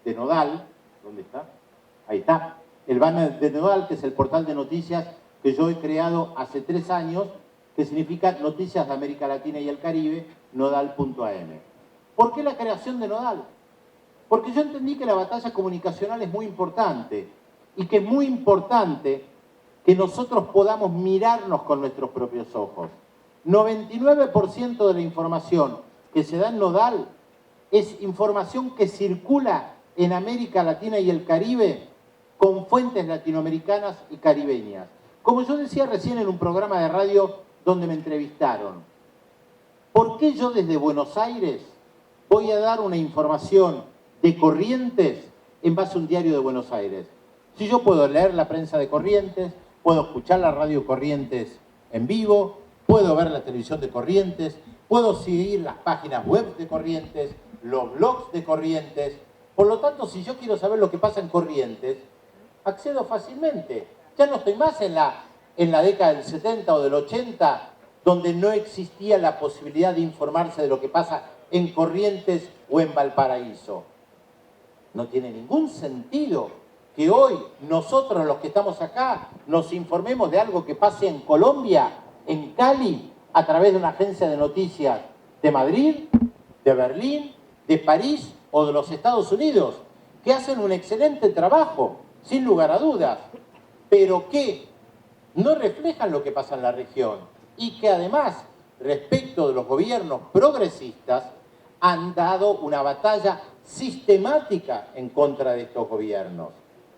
de Nodal. ¿Dónde está? Ahí está. El banner de Nodal, que es el portal de noticias que yo he creado hace 3 años, que significa Noticias de América Latina y el Caribe, nodal.am. ¿Por qué la creación de Nodal? Porque yo entendí que la batalla comunicacional es muy importante y que es muy importante que nosotros podamos mirarnos con nuestros propios ojos. 99% de la información que se da en Nodal es información que circula en América Latina y el Caribe con fuentes latinoamericanas y caribeñas. Como yo decía recién en un programa de radio donde me entrevistaron, ¿por qué yo desde Buenos Aires voy a dar una información de Corrientes en base a un diario de Buenos Aires? Si yo puedo leer la prensa de Corrientes, puedo escuchar la radio Corrientes en vivo, puedo ver la televisión de Corrientes, puedo seguir las páginas web de Corrientes, los blogs de Corrientes. Por lo tanto, si yo quiero saber lo que pasa en Corrientes, accedo fácilmente. Ya no estoy más en la década del 70 o del 80, donde no existía la posibilidad de informarse de lo que pasa en Corrientes o en Valparaíso. No tiene ningún sentido que hoy nosotros, los que estamos acá, nos informemos de algo que pase en Colombia, en Cali, a través de una agencia de noticias de Madrid, de Berlín, de París o de los Estados Unidos, que hacen un excelente trabajo, sin lugar a dudas, pero que no reflejan lo que pasa en la región y que además, respecto de los gobiernos progresistas, han dado una batalla sistemática en contra de estos gobiernos.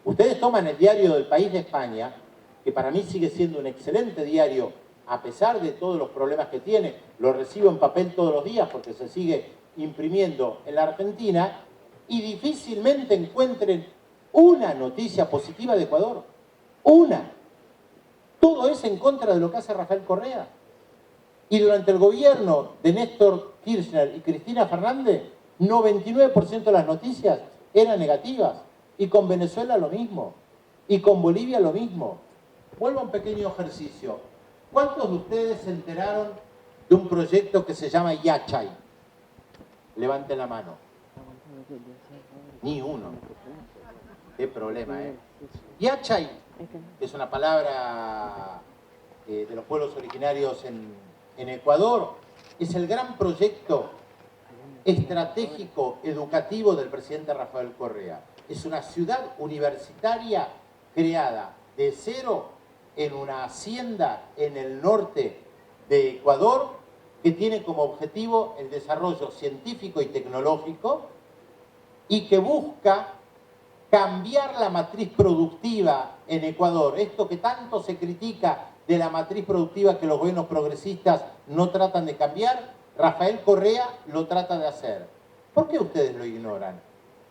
Ustedes toman el diario del País de España, que para mí sigue siendo un excelente diario, a pesar de todos los problemas que tiene, lo recibo en papel todos los días porque se sigue imprimiendo en la Argentina, y difícilmente encuentren una noticia positiva de Ecuador. Una. Todo es en contra de lo que hace Rafael Correa. Y durante el gobierno de Néstor Kirchner y Cristina Fernández, 99% de las noticias eran negativas. Y con Venezuela lo mismo. Y con Bolivia lo mismo. Vuelvo a un pequeño ejercicio. ¿Cuántos de ustedes se enteraron de un proyecto que se llama Yachay? Levanten la mano. Ni uno. Qué problema, ¿eh? Yachay es una palabra de los pueblos originarios en Ecuador. Es el gran proyecto estratégico educativo del presidente Rafael Correa. Es una ciudad universitaria creada de cero en una hacienda en el norte de Ecuador que tiene como objetivo el desarrollo científico y tecnológico y que busca cambiar la matriz productiva en Ecuador. Esto que tanto se critica de la matriz productiva que los gobiernos progresistas no tratan de cambiar, Rafael Correa lo trata de hacer. ¿Por qué ustedes lo ignoran?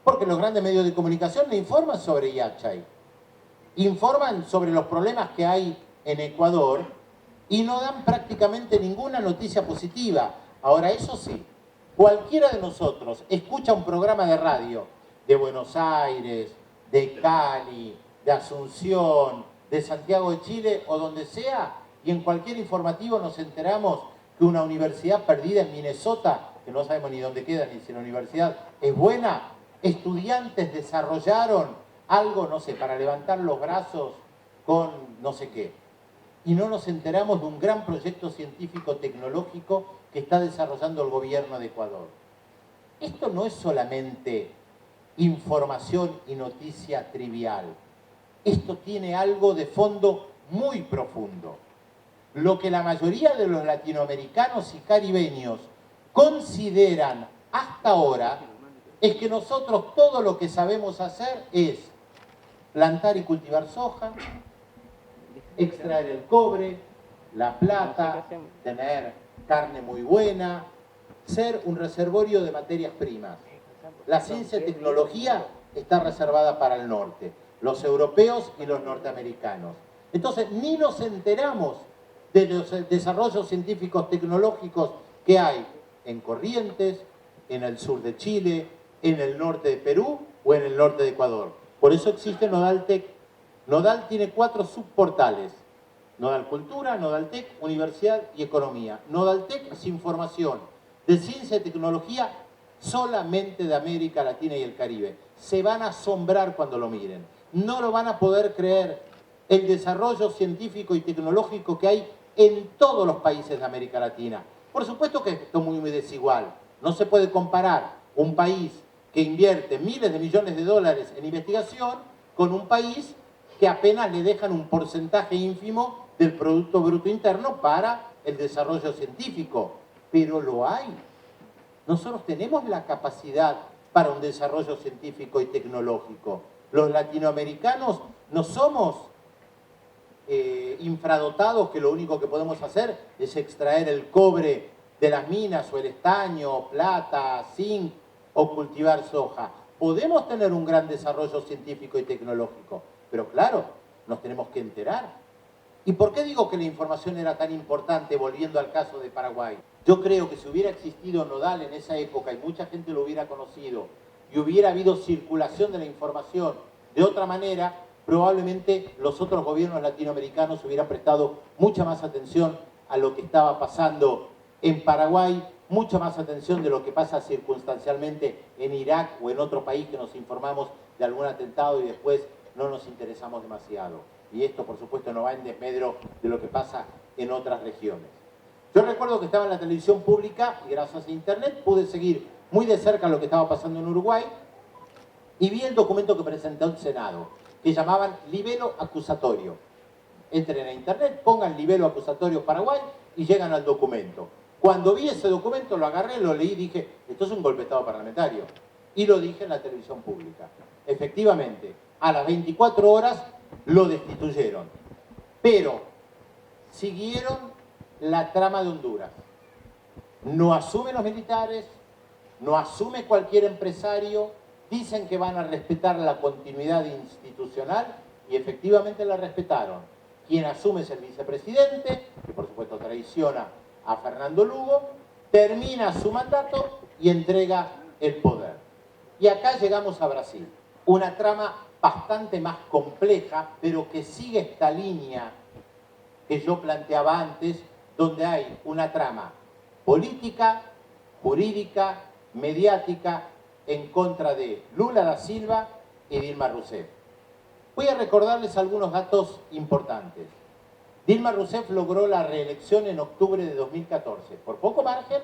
Porque los grandes medios de comunicación no informan sobre Yachay. Informan sobre los problemas que hay en Ecuador y no dan prácticamente ninguna noticia positiva. Ahora, eso sí, cualquiera de nosotros escucha un programa de radio de Buenos Aires, de Cali, de Asunción, de Santiago de Chile o donde sea, y en cualquier informativo nos enteramos que una universidad perdida en Minnesota, que no sabemos ni dónde queda, ni si la universidad es buena, estudiantes desarrollaron algo, no sé, para levantar los brazos con no sé qué. Y no nos enteramos de un gran proyecto científico-tecnológico que está desarrollando el gobierno de Ecuador. Esto no es solamente información y noticia trivial. Esto tiene algo de fondo muy profundo. Lo que la mayoría de los latinoamericanos y caribeños consideran hasta ahora es que nosotros todo lo que sabemos hacer es plantar y cultivar soja, extraer el cobre, la plata, tener carne muy buena, ser un reservorio de materias primas. La ciencia y tecnología está reservada para el norte, los europeos y los norteamericanos. Entonces, ni nos enteramos de los desarrollos científicos tecnológicos que hay en Corrientes, en el sur de Chile, en el norte de Perú o en el norte de Ecuador. Por eso existe Nodaltec. Nodal tiene 4 subportales: Nodal Cultura, Nodal Tech, Universidad y Economía. Nodal Tech es información de ciencia y tecnología solamente de América Latina y el Caribe. Se van a asombrar cuando lo miren. No lo van a poder creer. El desarrollo científico y tecnológico que hay en todos los países de América Latina. Por supuesto que esto es muy desigual. No se puede comparar un país que invierte miles de millones de dólares en investigación con un país que apenas le dejan un porcentaje ínfimo del Producto Bruto Interno para el desarrollo científico. Pero lo hay. Nosotros tenemos la capacidad para un desarrollo científico y tecnológico. Los latinoamericanos no somos infradotados, que lo único que podemos hacer es extraer el cobre de las minas o el estaño, plata, zinc o cultivar soja. Podemos tener un gran desarrollo científico y tecnológico, pero claro, nos tenemos que enterar. ¿Y por qué digo que la información era tan importante, volviendo al caso de Paraguay? Yo creo que si hubiera existido Nodal en esa época y mucha gente lo hubiera conocido y hubiera habido circulación de la información de otra manera, probablemente los otros gobiernos latinoamericanos hubieran prestado mucha más atención a lo que estaba pasando en Paraguay, mucha más atención de lo que pasa circunstancialmente en Irak o en otro país que nos informamos de algún atentado y después no nos interesamos demasiado. Y esto, por supuesto, no va en desmedro de lo que pasa en otras regiones. Yo recuerdo que estaba en la televisión pública y gracias a Internet pude seguir muy de cerca lo que estaba pasando en Uruguay y vi el documento que presentó el Senado, que llamaban libelo acusatorio. Entren a Internet, pongan libelo acusatorio Paraguay y llegan al documento. Cuando vi ese documento, lo agarré, lo leí y dije, esto es un golpe de Estado parlamentario. Y lo dije en la televisión pública. Efectivamente, a las 24 horas lo destituyeron. Pero siguieron la trama de Honduras. No asumen los militares, no asume cualquier empresario, dicen que van a respetar la continuidad institucional y efectivamente la respetaron. Quien asume es el vicepresidente, que por supuesto traiciona a Fernando Lugo, termina su mandato y entrega el poder. Y acá llegamos a Brasil. Una trama bastante más compleja, pero que sigue esta línea que yo planteaba antes, donde hay una trama política, jurídica, mediática, en contra de Lula da Silva y Dilma Rousseff. Voy a recordarles algunos datos importantes. Dilma Rousseff logró la reelección en octubre de 2014, por poco margen,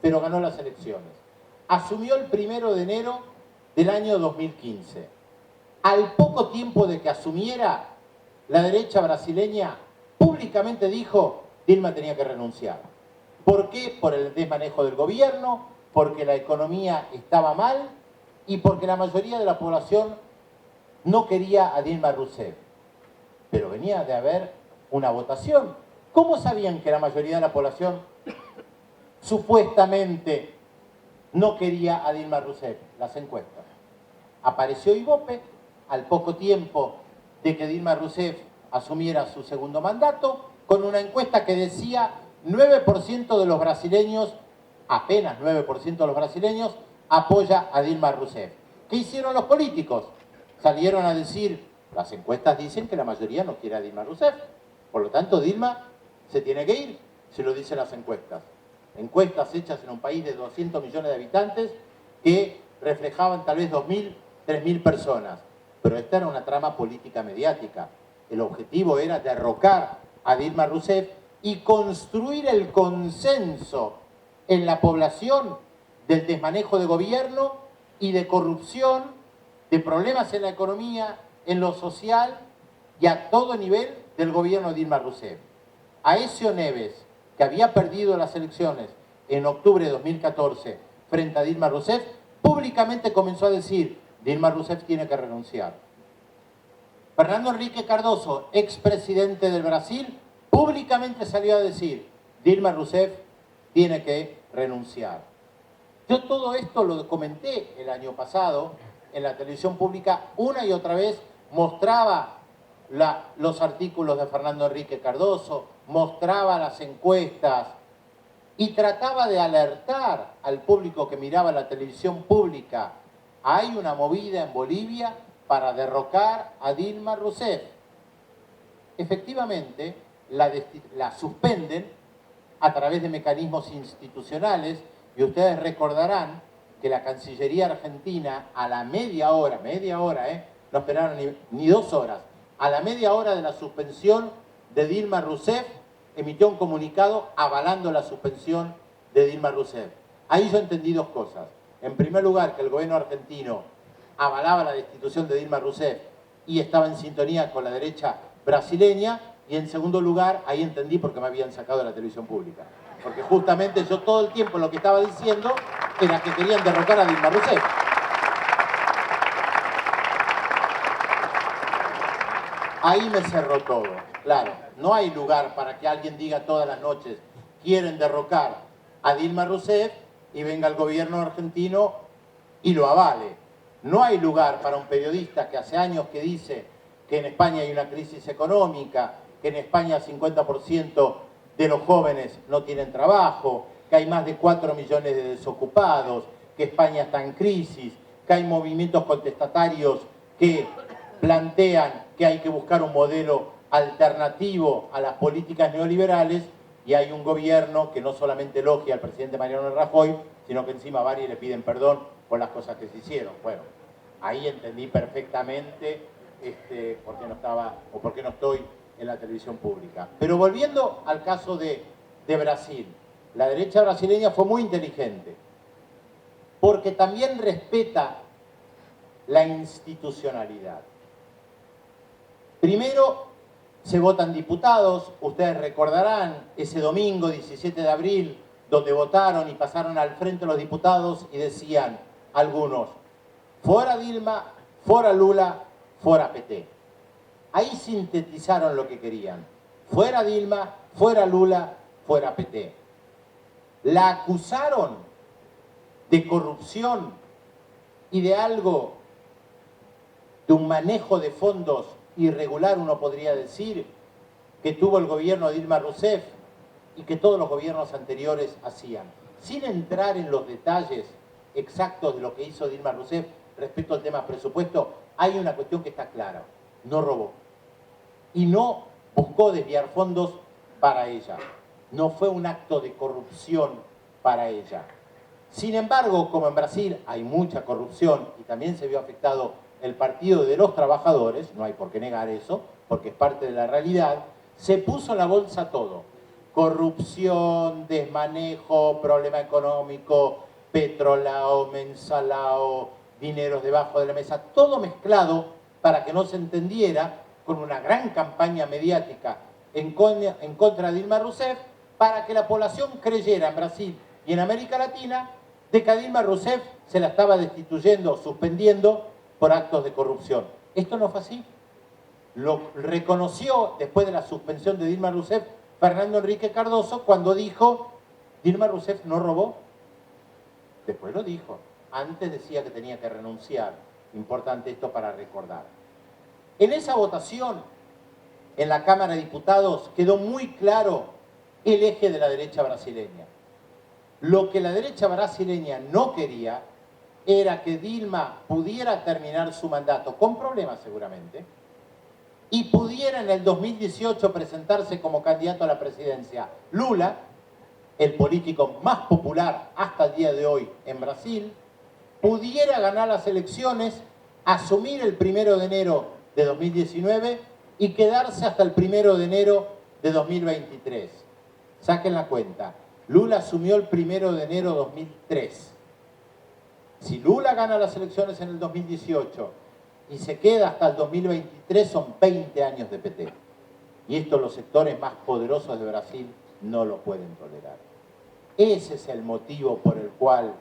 pero ganó las elecciones. Asumió el 1 de enero del año 2015. Al poco tiempo de que asumiera, la derecha brasileña públicamente dijo Dilma tenía que renunciar. ¿Por qué? Por el desmanejo del gobierno, porque la economía estaba mal y porque la mayoría de la población no quería a Dilma Rousseff. Pero venía de haber una votación. ¿Cómo sabían que la mayoría de la población supuestamente no quería a Dilma Rousseff? Las encuestas. Apareció Ibope al poco tiempo de que Dilma Rousseff asumiera su segundo mandato, con una encuesta que decía 9% de los brasileños, apenas 9% de los brasileños, apoya a Dilma Rousseff. ¿Qué hicieron los políticos? Salieron a decir, las encuestas dicen que la mayoría no quiere a Dilma Rousseff, por lo tanto Dilma se tiene que ir, se lo dicen las encuestas. Encuestas hechas en un país de 200 millones de habitantes que reflejaban tal vez 2.000, 3.000 personas. Pero esta era una trama política mediática. El objetivo era derrocar a Dilma Rousseff y construir el consenso en la población del desmanejo de gobierno y de corrupción, de problemas en la economía, en lo social y a todo nivel del gobierno de Dilma Rousseff. Aécio Neves, que había perdido las elecciones en octubre de 2014 frente a Dilma Rousseff, públicamente comenzó a decir, Dilma Rousseff tiene que renunciar. Fernando Henrique Cardoso, expresidente del Brasil, públicamente salió a decir, Dilma Rousseff tiene que renunciar. Yo todo esto lo comenté el año pasado en la televisión pública, una y otra vez mostraba los artículos de Fernando Henrique Cardoso, mostraba las encuestas, y trataba de alertar al público que miraba la televisión pública. Hay una movida en Bolivia para derrocar a Dilma Rousseff. Efectivamente, la suspenden a través de mecanismos institucionales, y ustedes recordarán que la Cancillería Argentina a la media hora, no esperaron ni 2 horas, a la media hora de la suspensión de Dilma Rousseff, emitió un comunicado avalando la suspensión de Dilma Rousseff. Ahí yo entendí 2 cosas. En primer lugar, que el gobierno argentino avalaba la destitución de Dilma Rousseff y estaba en sintonía con la derecha brasileña, y en segundo lugar, ahí entendí por qué me habían sacado de la televisión pública. Porque justamente yo todo el tiempo lo que estaba diciendo era que querían derrocar a Dilma Rousseff. Ahí me cerró todo. Claro, no hay lugar para que alguien diga todas las noches quieren derrocar a Dilma Rousseff y venga el gobierno argentino y lo avale. No hay lugar para un periodista que hace años que dice que en España hay una crisis económica, que en España el 50% de los jóvenes no tienen trabajo, que hay más de 4 millones de desocupados, que España está en crisis, que hay movimientos contestatarios que plantean que hay que buscar un modelo alternativo a las políticas neoliberales, y hay un gobierno que no solamente elogia al presidente Mariano Rajoy, sino que encima varios le piden perdón por las cosas que se hicieron. Bueno, ahí entendí perfectamente por qué no estaba o por qué no estoy en la televisión pública. Pero volviendo al caso de Brasil, la derecha brasileña fue muy inteligente, porque también respeta la institucionalidad. Primero, se votan diputados. Ustedes recordarán ese domingo 17 de abril, donde votaron y pasaron al frente los diputados y decían algunos, fuera Dilma, fuera Lula, fuera PT. Ahí sintetizaron lo que querían. Fuera Dilma, fuera Lula, fuera PT. La acusaron de corrupción y de algo, de un manejo de fondos irregular, uno podría decir, que tuvo el gobierno de Dilma Rousseff y que todos los gobiernos anteriores hacían. Sin entrar en los detalles exactos de lo que hizo Dilma Rousseff respecto al tema presupuesto, hay una cuestión que está clara: no robó y no buscó desviar fondos para ella. No fue un acto de corrupción para ella. Sin embargo, como en Brasil hay mucha corrupción y también se vio afectado el Partido de los Trabajadores, no hay por qué negar eso, porque es parte de la realidad, se puso en la bolsa todo: corrupción, desmanejo, problema económico, petrolao, mensalao, dineros debajo de la mesa, todo mezclado para que no se entendiera, con una gran campaña mediática en contra de Dilma Rousseff, para que la población creyera en Brasil y en América Latina de que a Dilma Rousseff se la estaba destituyendo, suspendiendo por actos de corrupción. Esto no fue así. Lo reconoció después de la suspensión de Dilma Rousseff Fernando Henrique Cardoso, cuando dijo: Dilma Rousseff no robó. Después lo dijo. Antes decía que tenía que renunciar. Importante esto para recordar. En esa votación, en la Cámara de Diputados, quedó muy claro el eje de la derecha brasileña. Lo que la derecha brasileña no quería era que Dilma pudiera terminar su mandato, con problemas seguramente, y pudiera en el 2018 presentarse como candidato a la presidencia Lula, el político más popular hasta el día de hoy en Brasil, pudiera ganar las elecciones, asumir el 1 de enero de 2019 y quedarse hasta el 1 de enero de 2023. Saquen la cuenta. Lula asumió el 1 de enero de 2003. Si Lula gana las elecciones en el 2018 y se queda hasta el 2023, son 20 años de PT. Y esto los sectores más poderosos de Brasil no lo pueden tolerar. Ese es el motivo por el cual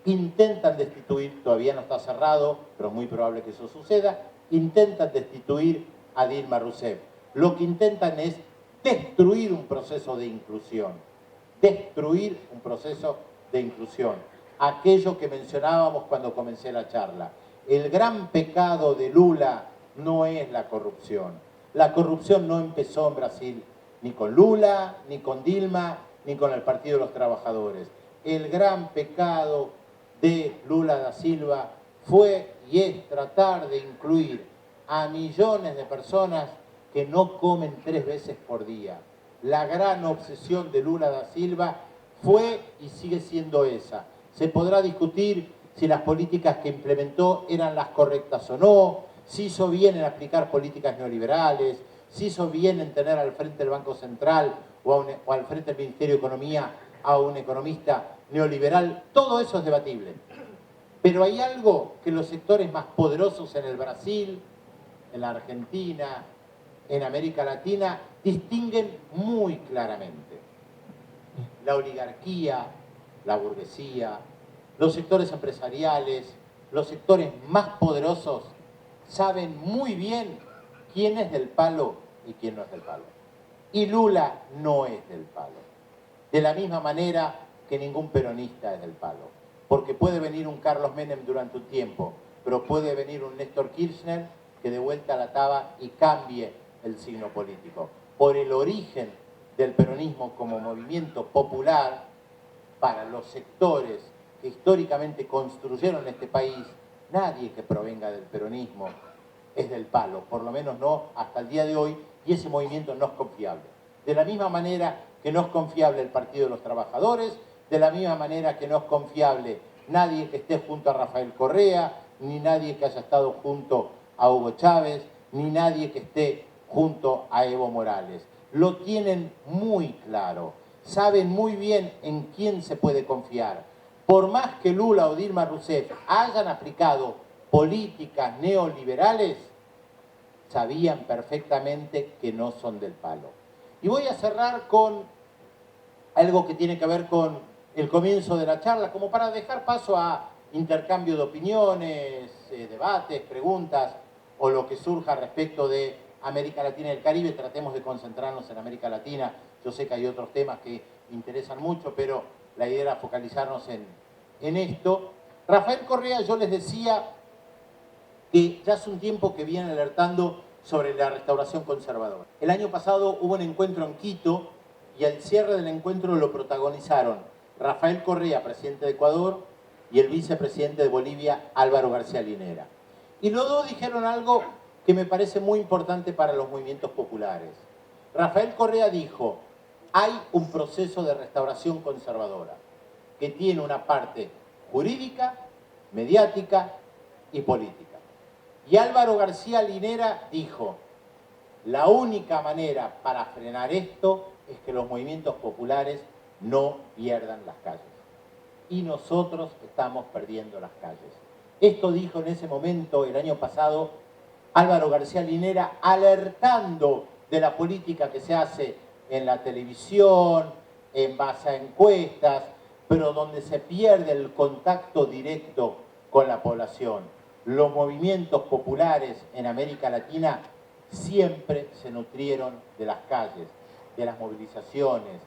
intentan destituir, todavía no está cerrado, pero es muy probable que eso suceda, intentan destituir a Dilma Rousseff. Lo que intentan es destruir un proceso de inclusión. Destruir un proceso de inclusión. Aquello que mencionábamos cuando comencé la charla. El gran pecado de Lula no es la corrupción. La corrupción no empezó en Brasil ni con Lula, ni con Dilma, ni con el Partido de los Trabajadores. El gran pecado de Lula da Silva fue y es tratar de incluir a millones de personas que no comen 3 veces por día. La gran obsesión de Lula da Silva fue y sigue siendo esa. Se podrá discutir si las políticas que implementó eran las correctas o no, si hizo bien en aplicar políticas neoliberales, si hizo bien en tener al frente del Banco Central o al frente del Ministerio de Economía a un economista neoliberal. Todo eso es debatible. Pero hay algo que los sectores más poderosos en el Brasil, en la Argentina, en América Latina, distinguen muy claramente. La oligarquía, la burguesía, los sectores empresariales, los sectores más poderosos saben muy bien quién es del palo y quién no es del palo. Y Lula no es del palo. De la misma manera que ningún peronista es del palo. Porque puede venir un Carlos Menem durante un tiempo, pero puede venir un Néstor Kirchner que de vuelta a la taba y cambie el signo político. Por el origen del peronismo como movimiento popular, para los sectores que históricamente construyeron este país, nadie que provenga del peronismo es del palo, por lo menos no hasta el día de hoy, y ese movimiento no es confiable. De la misma manera que no es confiable el Partido de los Trabajadores, de la misma manera que no es confiable nadie que esté junto a Rafael Correa, ni nadie que haya estado junto a Hugo Chávez, ni nadie que esté junto a Evo Morales. Lo tienen muy claro, saben muy bien en quién se puede confiar. Por más que Lula o Dilma Rousseff hayan aplicado políticas neoliberales, sabían perfectamente que no son del palo. Y voy a cerrar con algo que tiene que ver con el comienzo de la charla, como para dejar paso a intercambio de opiniones, debates, preguntas, o lo que surja respecto de América Latina y el Caribe. Tratemos de concentrarnos en América Latina. Yo sé que hay otros temas que interesan mucho, pero la idea era focalizarnos en esto. Rafael Correa, yo les decía que ya hace un tiempo que viene alertando sobre la restauración conservadora. El año pasado hubo un encuentro en Quito y al cierre del encuentro lo protagonizaron Rafael Correa, presidente de Ecuador, y el vicepresidente de Bolivia, Álvaro García Linera. Y los dos dijeron algo que me parece muy importante para los movimientos populares. Rafael Correa dijo, hay un proceso de restauración conservadora que tiene una parte jurídica, mediática y política. Y Álvaro García Linera dijo, la única manera para frenar esto es que los movimientos populares no pierdan las calles. Y nosotros estamos perdiendo las calles. Esto dijo en ese momento, el año pasado, Álvaro García Linera, alertando de la política que se hace en la televisión, en base a encuestas, pero donde se pierde el contacto directo con la población. Los movimientos populares en América Latina siempre se nutrieron de las calles, de las movilizaciones,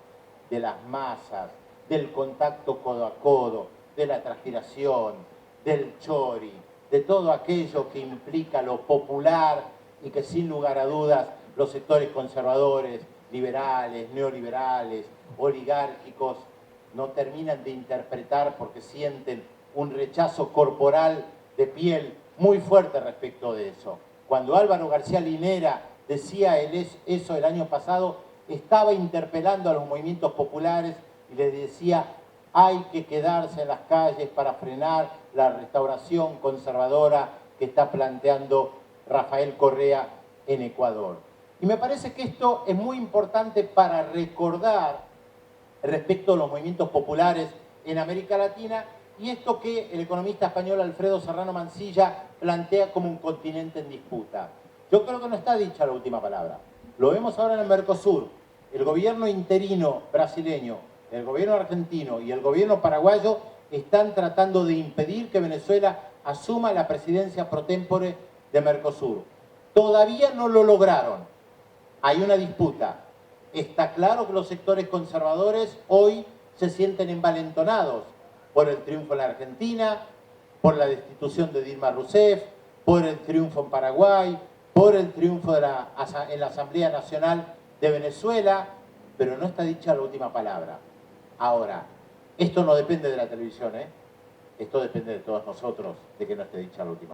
de las masas, del contacto codo a codo, de la transpiración, del chori, de todo aquello que implica lo popular y que sin lugar a dudas los sectores conservadores, liberales, neoliberales, oligárquicos, no terminan de interpretar porque sienten un rechazo corporal de piel muy fuerte respecto de eso. Cuando Álvaro García Linera decía eso el año pasado, estaba interpelando a los movimientos populares y les decía, hay que quedarse en las calles para frenar la restauración conservadora que está planteando Rafael Correa en Ecuador. Y me parece que esto es muy importante para recordar respecto a los movimientos populares en América Latina y esto que el economista español Alfredo Serrano Mansilla plantea como un continente en disputa. Yo creo que no está dicha la última palabra. Lo vemos ahora en el Mercosur. El gobierno interino brasileño, el gobierno argentino y el gobierno paraguayo están tratando de impedir que Venezuela asuma la presidencia pro tempore de Mercosur. Todavía no lo lograron. Hay una disputa. Está claro que los sectores conservadores hoy se sienten envalentonados por el triunfo en la Argentina, por la destitución de Dilma Rousseff, por el triunfo en Paraguay, por el triunfo en la Asamblea Nacional de Venezuela, pero no está dicha la última palabra. Ahora, esto no depende de la televisión, ¿eh? Esto depende de todos nosotros, de que no esté dicha la última.